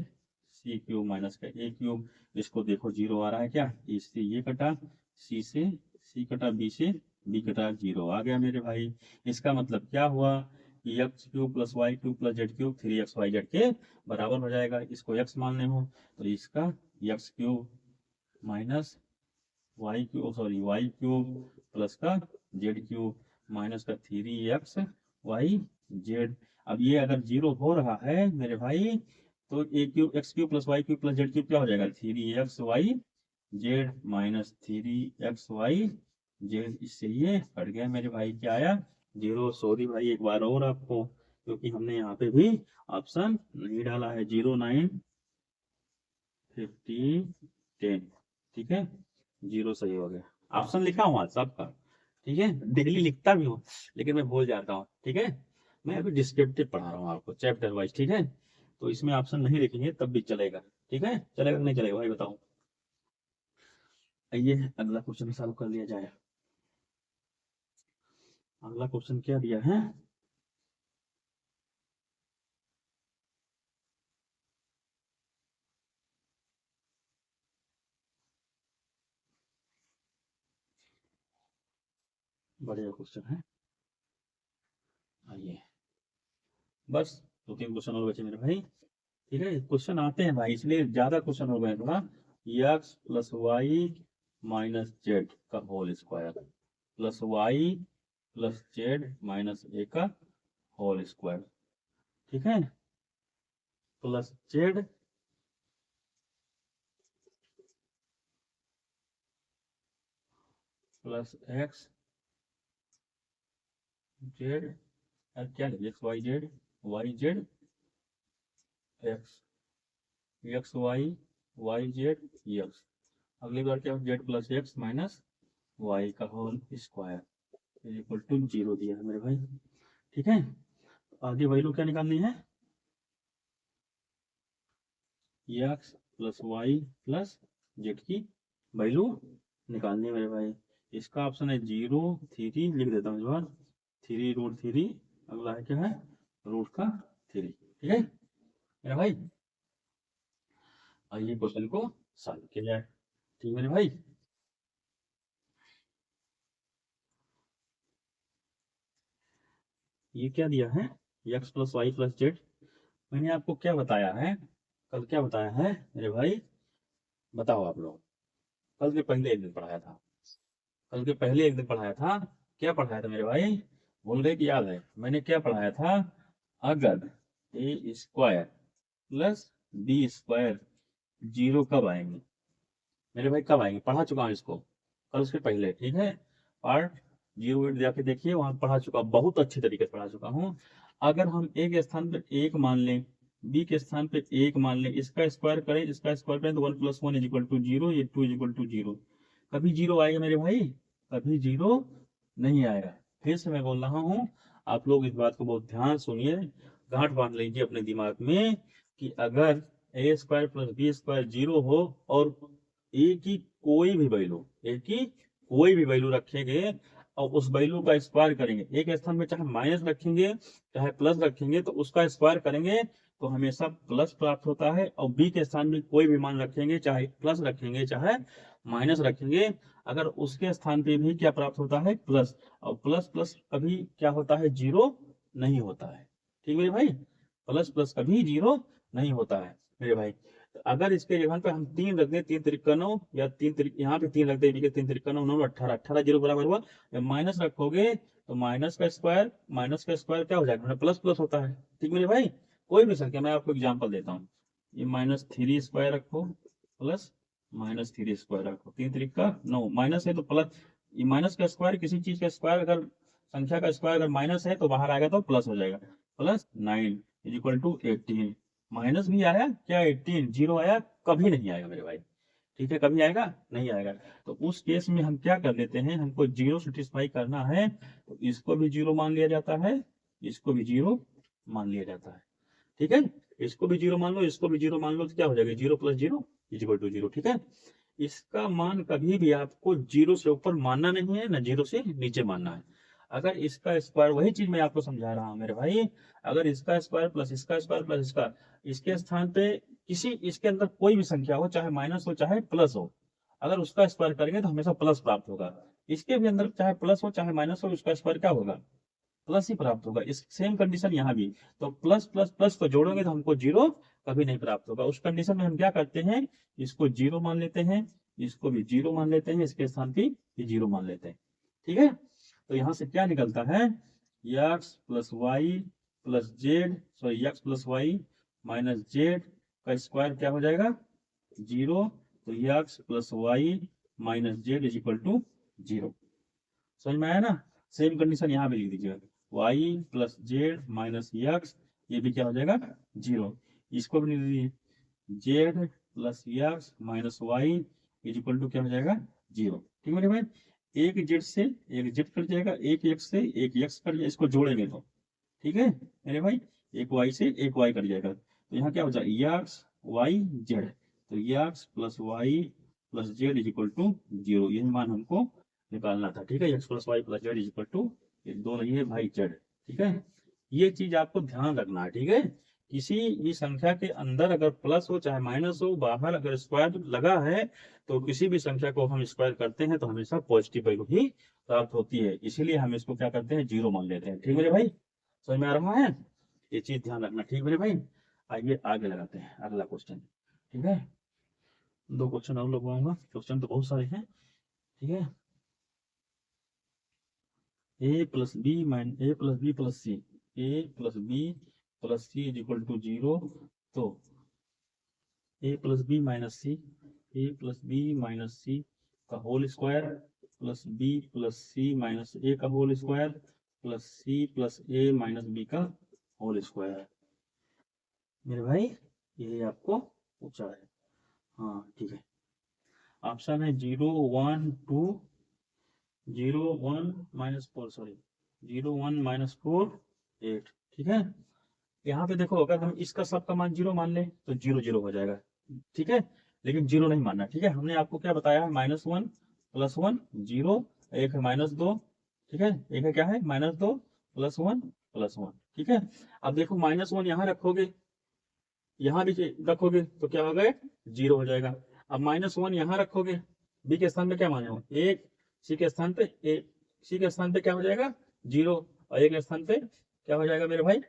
सी क्यूब माइनस का ए क्यूब। इसको देखो 0 आ रहा है क्या, इससे ये कटा, सी से सी कटा, बी से बी कटा, 0 आ गया मेरे भाई। इसका मतलब क्या हुआ कि x cube plus y cube plus z cube 3xyz के बराबर हो जाएगा। इसको x मानने हो तो इसका x cube minus y cube, sorry y cube plus का जेड क्यूब माइनस का 3xyz। अब ये अगर 0 हो रहा है मेरे भाई तो a cube x cube plus y cube plus z cube क्या हो जाएगा, 3xyz माइनस 3xyz। इससे ये कट गया मेरे भाई, क्या आया 0। सॉरी भाई एक बार और आपको, क्योंकि हमने यहाँ पे भी ऑप्शन नहीं डाला है, 0 9 50 10, ठीक है, 0 सही हो गया। ऑप्शन लिखा हुआ है सबका, ठीक है, डेली लिखता भी हूँ, लेकिन मैं भूल जाता हूँ, ठीक है। मैं अभी डिस्क्रिप्टिव पढ़ा रहा हूँ आपको चैप्टर वाइज, ठीक है, तो इसमें ऑप्शन नहीं लिखेंगे तब भी चलेगा, ठीक है, चलेगा कि नहीं चलेगा भाई बताओ। आइए अगला क्वेश्चन सॉल्व कर लिया जाए। अगला क्वेश्चन क्या दिया है, बढ़िया क्वेश्चन है। आइए, बस 2-3 क्वेश्चन और बचे मेरे भाई, ठीक है, क्वेश्चन आते हैं भाई, इसलिए ज्यादा क्वेश्चन हो गए थोड़ा। X plus y minus z का whole square plus Y plus z minus ए का होल स्क्वायर, ठीक है, plus z plus x z, क्या लिखे, x y z x, x y z x, अगली बार क्या, z plus x minus y का होल स्क्वायर इक्वल टू 0 दिया है मेरे भाई, ठीक है। आगे वैल्यू क्या निकालनी है, x plus Y plus z की वैल्यू निकालनी है मेरे भाई। इसका ऑप्शन है 0 3, लिख देता हूँ इस बार, 3√3, अगला है क्या है, रूट का 3, ठीक है मेरा भाई। आइए क्वेश्चन को सॉल्व किया जाए, ठीक है मेरे भाई। ये क्या दिया है, x plus Y plus z, मैंने आपको क्या बताया है, कल क्या बताया है मेरे भाई, बताओ आप लोग। कल के पहले एक दिन पढ़ाया था, कल के पहले एक दिन पढ़ाया था, क्या पढ़ाया था मेरे भाई, भूल गए कि याद है, मैंने क्या पढ़ाया था, अगर ए स्क्वायर प्लस बी स्क्वायर 0 कब आएंगे मेरे भाई, कब आएंगे, पढ़ा चुका हूँ इसको कल उसके पहले, ठीक है, पार्ट 0 जाके देखिए, वहां पढ़ा चुका, बहुत अच्छी तरीके से पढ़ा चुका हूँ। अगर हम ए के स्थान पर 1 मान लें, बी के स्थान पे 1 मान लें, इसका स्क्वायर करें, इसका स्क्वायर करें, तो 1 + 1 = 0, ये 2 = 0, कभी 0 आएगा मेरे भाई, कभी 0 नहीं आएगा। फिर से मैं बोल रहा हूँ, आप लोग इस बात को बहुत ध्यान सुनिए, गांठ बांध लीजिए अपने दिमाग में, कि अगर ए स्क्वायर प्लस बी स्क्वायर 0 हो, और ए की कोई भी वैल्यू, ए की कोई भी वैल्यू रखेंगे और उस वैल्यू का स्क्वायर करेंगे, ए के स्थान में चाहे माइनस रखेंगे चाहे प्लस रखेंगे, तो उसका स्क्वायर करेंगे तो हमेशा प्लस प्राप्त होता है, और बी के स्थान में कोई भी मान रखेंगे, चाहे प्लस रखेंगे चाहे माइनस रखेंगे, अगर उसके स्थान पे भी क्या प्राप्त होता है, प्लस, और प्लस प्लस कभी क्या होता है, 0 नहीं होता है, ठीक है भाई, प्लस प्लस कभी 0 नहीं होता है मेरे भाई। तो अगर इसके जगह पे हम 3 रख दें, 3×3 = 9, या 3 यहाँ पे 3 रख दें, 3×3 = 9, 18, 18 0 बराबर हुआ, जब माइनस रखोगे तो माइनस का स्क्वायर क्या हो जाएगा, प्लस प्लस होता है, ठीक मेरे भाई। कोई भी संख्या, मैं आपको एग्जांपल देता हूँ, ये -3 स्क्वायर रखो प्लस -3 स्क्वायर रखो, 3×3 = 9, माइनस है तो प्लस, ये माइनस का स्क्वायर, किसी चीज का स्क्वायर अगर, संख्या का स्क्वायर अगर माइनस है तो बाहर आएगा तो प्लस हो जाएगा, +9 = 18, माइनस भी आया क्या, 18, 0 आया, कभी नहीं आएगा मेरे भाई, ठीक है, कभी आएगा नहीं आएगा। तो उस केस में हम क्या कर लेते हैं, हमको 0 सेटिस्फाई करना है, तो इसको भी 0 मान लिया जाता है, इसको भी 0 मान लिया जाता है, ठीक है, इसको भी 0 मान लो, इसको भी 0 मान लो, तो क्या हो जाएगा, 0 + 0 = 0, ठीक है। इसका मान कभी भी आपको 0 से ऊपर मानना नहीं है ना 0 से नीचे मानना है। अगर इसका स्क्वायर, वही चीज मैं आपको समझा रहा हूँ मेरे भाई, अगर इसका स्क्वायर प्लस इसका स्क्वायर प्लस इसका, इसके स्थान पे किसी, इसके अंदर कोई भी संख्या हो, चाहे माइनस हो चाहे प्लस हो, अगर उसका स्क्वायर करेंगे तो हमेशा प्लस प्राप्त होगा। इसके भी अंदर चाहे प्लस हो चाहे माइनस हो, उसका स्क्वायर क्या होगा, प्लस ही प्राप्त होगा। इस सेम कंडीशन यहाँ भी, तो प्लस प्लस प्लस को जोड़ोगे तो हमको 0 कभी नहीं प्राप्त होगा। उस कंडीशन में हम क्या करते हैं, इसको 0 मान लेते हैं, इसको भी 0 मान लेते हैं, इसके स्थान पे भी 0 मान लेते हैं, ठीक है। तो यहाँ से क्या निकलता है, x plus Y plus z, sorry x plus y minus z का स्क्वायर क्या हो जाएगा, 0, तो x plus y minus z = 0, समझ में आया ना। सेम कंडीशन यहाँ भी लिख दीजिएगा, y plus z minus x, ये भी क्या हो जाएगा, 0, इसको भी लिख दीजिए, z plus x minus y = क्या हो जाएगा, 0। ठीक है मेरे भाई, एक जेड से एक जेड कट जाएगा, एक एक्स से एक एक्स कट जाएगा, इसको जोड़ेंगे तो ठीक है मेरे भाई, एक वाई से एक वाई कट जाएगा, तो यहाँ क्या हो जाएगा एक्स वाई जेड, तो x plus Y plus z is equal to 0, यही मान हमको निकालना था। ठीक है, x plus Y plus z is equal to, ये दो नहीं है भाई जेड। ठीक है, ये चीज आपको ध्यान रखना है। ठीक है, किसी भी संख्या के अंदर अगर प्लस हो चाहे माइनस हो, बाहर अगर स्क्वायर लगा है, तो किसी भी संख्या को हम स्क्वायर करते हैं तो हमेशा पॉजिटिव वैल्यू ही प्राप्त होती है, इसीलिए हम इसको क्या करते हैं 0 मान लेते हैं। ठीक है मेरे भाई, समझ में आ रहा है, ये चीज ध्यान रखना। ठीक मेरे भाई, आइए आगे लगाते हैं अगला क्वेश्चन। ठीक है, दो क्वेश्चन और लगवाऊंगा, क्वेश्चन तो बहुत सारे हैं। ठीक है, ए plus B plus C, A plus B plus C is equal to 0, तो A plus B minus C, A plus B minus सी का whole square plus B plus सी माइनस ए का होल स्क्वायर प्लस सी plus ए minus B का whole square. मेरे भाई ये आपको पूछा है, हाँ ठीक है, ऑप्शन है 0 1 2 0 1 माइनस 4, सॉरी 0 1 माइनस 4 8। ठीक है, यहाँ पे देखो अगर हम इसका सबका मान 0 मान लें तो 0 0 हो जाएगा। ठीक है, लेकिन 0 नहीं मानना। ठीक है, हमने आपको क्या बताया है, -1 +1 0, एक है -2। ठीक है, एक है क्या है -2 +1 +1। ठीक है, अब देखो -1 यहाँ रखोगे, यहाँ भी रखोगे तो क्या होगा 0 हो जाएगा। अब -1 यहाँ रखोगे, बी के स्थान पे क्या माने हो 1, सी के स्थान पे एक, सी के स्थान पे क्या हो जाएगा 0, और ए के स्थान पे क्या हो जाएगा मेरे भाई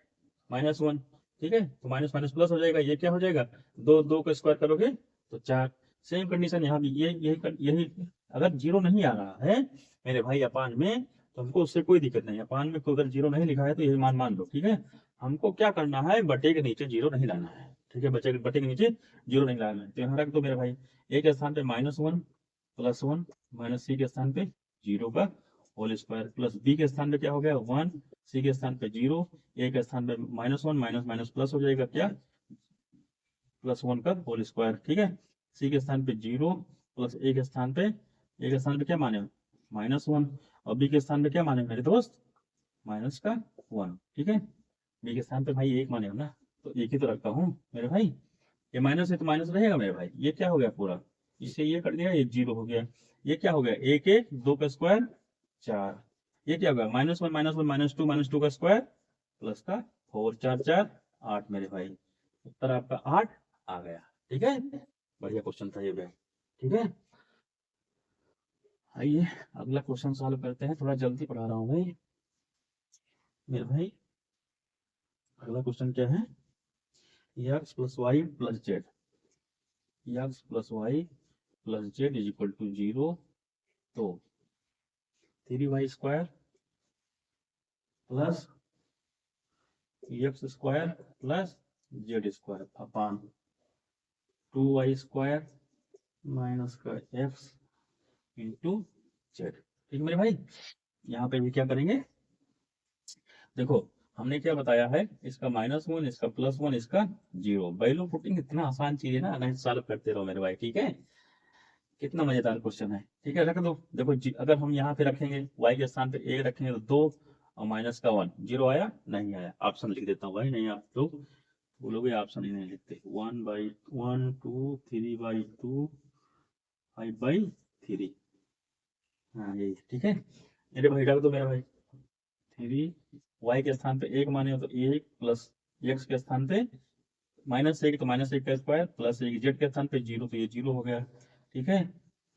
-1। ठीक है, तो माइनस माइनस प्लस हो जाएगा, ये क्या हो जाएगा 2, 2 को स्क्वायर करोगे तो 4। सेम कंडीशन यहाँ भी, ये यही अगर 0 नहीं आ रहा है मेरे भाई अपान में, तो हमको उससे कोई दिक्कत नहीं है। अपान में कोई अगर 0 नहीं लिखा है तो यही मान लो। ठीक है, हमको क्या करना है, बटे के नीचे 0 नहीं लाना है। ठीक है, बटे के नीचे 0 नहीं लाना है, तो यहाँ रख दो मेरे भाई, ए के स्थान पे -1 +1 माइनस सी के स्थान पे 0 का होल स्क्वायर प्लस बी के स्थान पे क्या हो गया 1, सी के स्थान पे 0, ए के स्थान पे -1 माइनस माइनस प्लस हो जाएगा क्या +1 का होल स्क्वायर। ठीक है, सी के स्थान पे 0 प्लस ए के स्थान पे क्या माने -1, और बी के स्थान पे क्या माने मेरे दोस्त माइनस का 1। ठीक है, बी के स्थान पे भाई 1 माने हो ना, तो एक ही तो रखता हूँ मेरे भाई, ये माइनस है तो माइनस रहेगा मेरे भाई, ये क्या हो गया पूरा, इससे ये कट गया, ये 0 हो गया, ये क्या हो गया 1 1 2 का स्क्वायर 4, ये क्या होगा -1 -2 का स्क्वायर प्लस का 4 4 4 8 मेरे भाई, उत्तर आपका 8 आ गया। ठीक है, बढ़िया क्वेश्चन था ये भी। ठीक है, आइए अगला क्वेश्चन सॉल्व करते हैं, थोड़ा जल्दी पढ़ा रहा हूँ भाई मेरे भाई। अगला क्वेश्चन क्या है, x plus Y plus z, x plus Y plus z is equal to 0, तो 3y square plus x square plus z square upon 2y square minus का एक्स इंटू जेड। ठीक है मेरे भाई, यहाँ पे भी क्या करेंगे, देखो हमने क्या बताया है, इसका -1 इसका +1 इसका 0, वैल्यू पुटिंग इतना आसान चीज है ना, नहीं सॉल्व करते रहो मेरे भाई। ठीक है, कितना मजेदार क्वेश्चन है। ठीक है, रख दो, देखो अगर हम यहाँ पे रखेंगे y के स्थान पे a रखेंगे तो 2 और माइनस का 1, 0 आया नहीं आया, ऑप्शन लिख देता हूँ भाई, नहीं आप लोग बोलोगे ऑप्शन ही नहीं लिखते, 1/1 2 3/2 5/3, हाँ यही। ठीक है मेरे भाई, रख दो मेरे भाई, 3 y के स्थान पे 1 माने हो तो 1 प्लस x के स्थान पे -1 तो -1 का स्क्वायर प्लस 1 z के स्थान पे 0 तो ये 0 हो गया। ठीक है,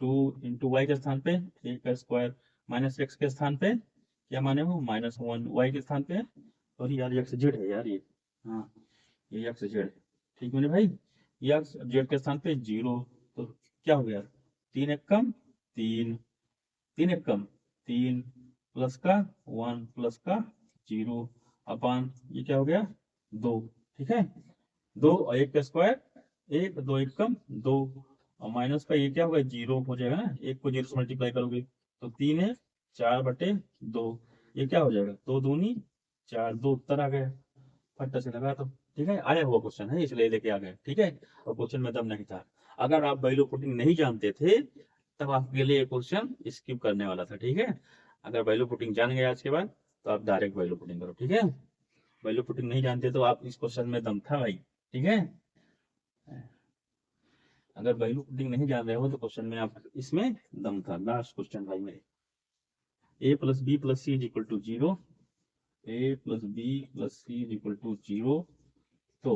2 इंटू वाई के स्थान पे 1 का स्क्वायर माइनस एक्स के स्थान पे क्या माने हो -1 वाई के स्थान पे, और यार एक्स जेड है यार ये, हाँ ये एक्स जेड। ठीक है भाई, एक्स जेड के स्थान पे 0, तो क्या हो गया 3 1 कम 3, 3 1 कम 3 प्लस का 1 प्लस का 0 अपान ये क्या हो गया 2। ठीक है, 2 और 1 का स्क्वायर 1 2 1 कम 2, और माइनस का ये क्या होगा 0 हो जाएगा ना, 1 को 0 से मल्टीप्लाई करोगे तो 3 है 4/2, ये क्या हो जाएगा 2 दूनी 4, 2 उत्तर आ गया, फट्टा से लगा। तो ठीक है, आया हुआ क्वेश्चन है इसलिए लेके आ गए। ठीक है, और क्वेश्चन में दम नहीं था, अगर आप वैल्यू पुटिंग नहीं जानते थे तब आपके लिए क्वेश्चन स्किप करने वाला था, ठीक है। अगर वैल्यू पुटिंग जान गए आज के बाद तो आप डायरेक्ट वैल्यू पुटिंग करो, ठीक है। वैल्यू पुटिंग नहीं जानते तो आप इस क्वेश्चन में दम था भाई, ठीक है। अगर वैल्यू पुटिंग नहीं जान रहे हो तो क्वेश्चन में आप इसमें दम था। लास्ट क्वेश्चन भाई मेरे, a plus B plus C is equal to 0, a plus B plus C is equal to 0, तो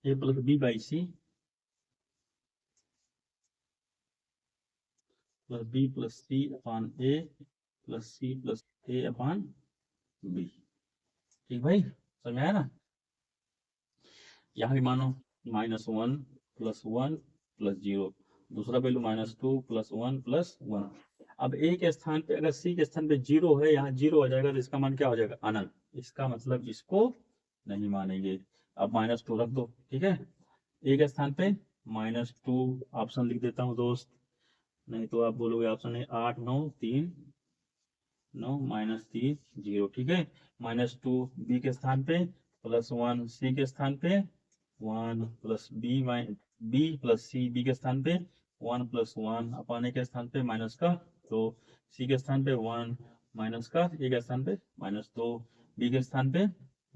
a plus b by c plus B plus c upon a plus C plus a upon b. ठीक भाई, समझ में आया ना। यहाँ भी मानो -1 प्लस 1 प्लस 0, दूसरा वैल्यू -2 प्लस 1 प्लस 1। अब ए के स्थान पे अगर सी के स्थान पे 0 है, यहाँ 0 आ जाएगा तो इसका मान क्या हो जाएगा, अनंत। इसका मतलब इसको नहीं मानेंगे। अब -2 रख दो, ठीक है। ए के स्थान पे -2 ऑप्शन लिख देता हूँ दोस्त, नहीं तो आप बोलोगे ऑप्शन है 8 9 3 9 -3 0, ठीक है। -2 बी के स्थान पे प्लस 1 सी के स्थान पे 1 plus B plus c b के स्थान पे 1 प्लस 1 अपान ए के स्थान पे माइनस का, तो सी के स्थान पे 1 माइनस का, ए के स्थान पे -2, बी के स्थान पे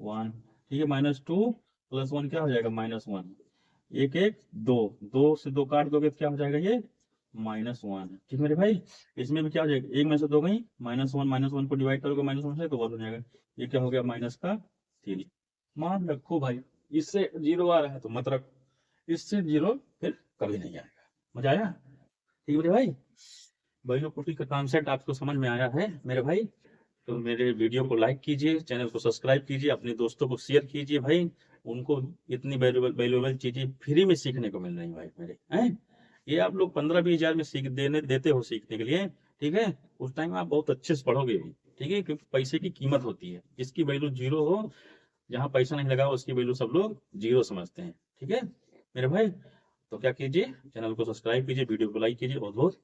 1, ठीक है। -2 प्लस 1 क्या हो जाएगा, -1, 1 1 2, 2 से 2 काट दोगे तो क्या हो जाएगा, ये -1, ठीक मेरे भाई। इसमें भी क्या हो जाएगा, एक में से 2 गई, -1 को डिवाइड करोगे -1 से तो बहुत हो जाएगा, ये क्या हो गया -3। मान रखो भाई, इससे 0 आ रहा है तो मत रखो, इससे 0 फिर कभी नहीं आएगा। मजा आया, ठीक है मेरे भाई। वैल्यू पुटिंग का कॉन्सेप्ट आपको समझ में आया है मेरे भाई, तो मेरे वीडियो को लाइक कीजिए, चैनल को सब्सक्राइब कीजिए, अपने दोस्तों को शेयर कीजिए भाई, उनको इतनी वैल्यूएबल चीजें फ्री में सीखने को मिल रही भाई मेरे हैं। ये आप लोग 15-20 हजार में सीख देते हो सीखने के लिए, ठीक है। उस टाइम आप बहुत अच्छे से पढ़ोगे भी, ठीक है, क्योंकि पैसे की कीमत होती है, जिसकी वैल्यू 0 हो, जहाँ पैसा नहीं लगा उसकी वैल्यू सब लोग 0 समझते हैं, ठीक है मेरे भाई। तो क्या कीजिए, चैनल को सब्सक्राइब कीजिए, वीडियो को लाइक कीजिए, बहुत बहुत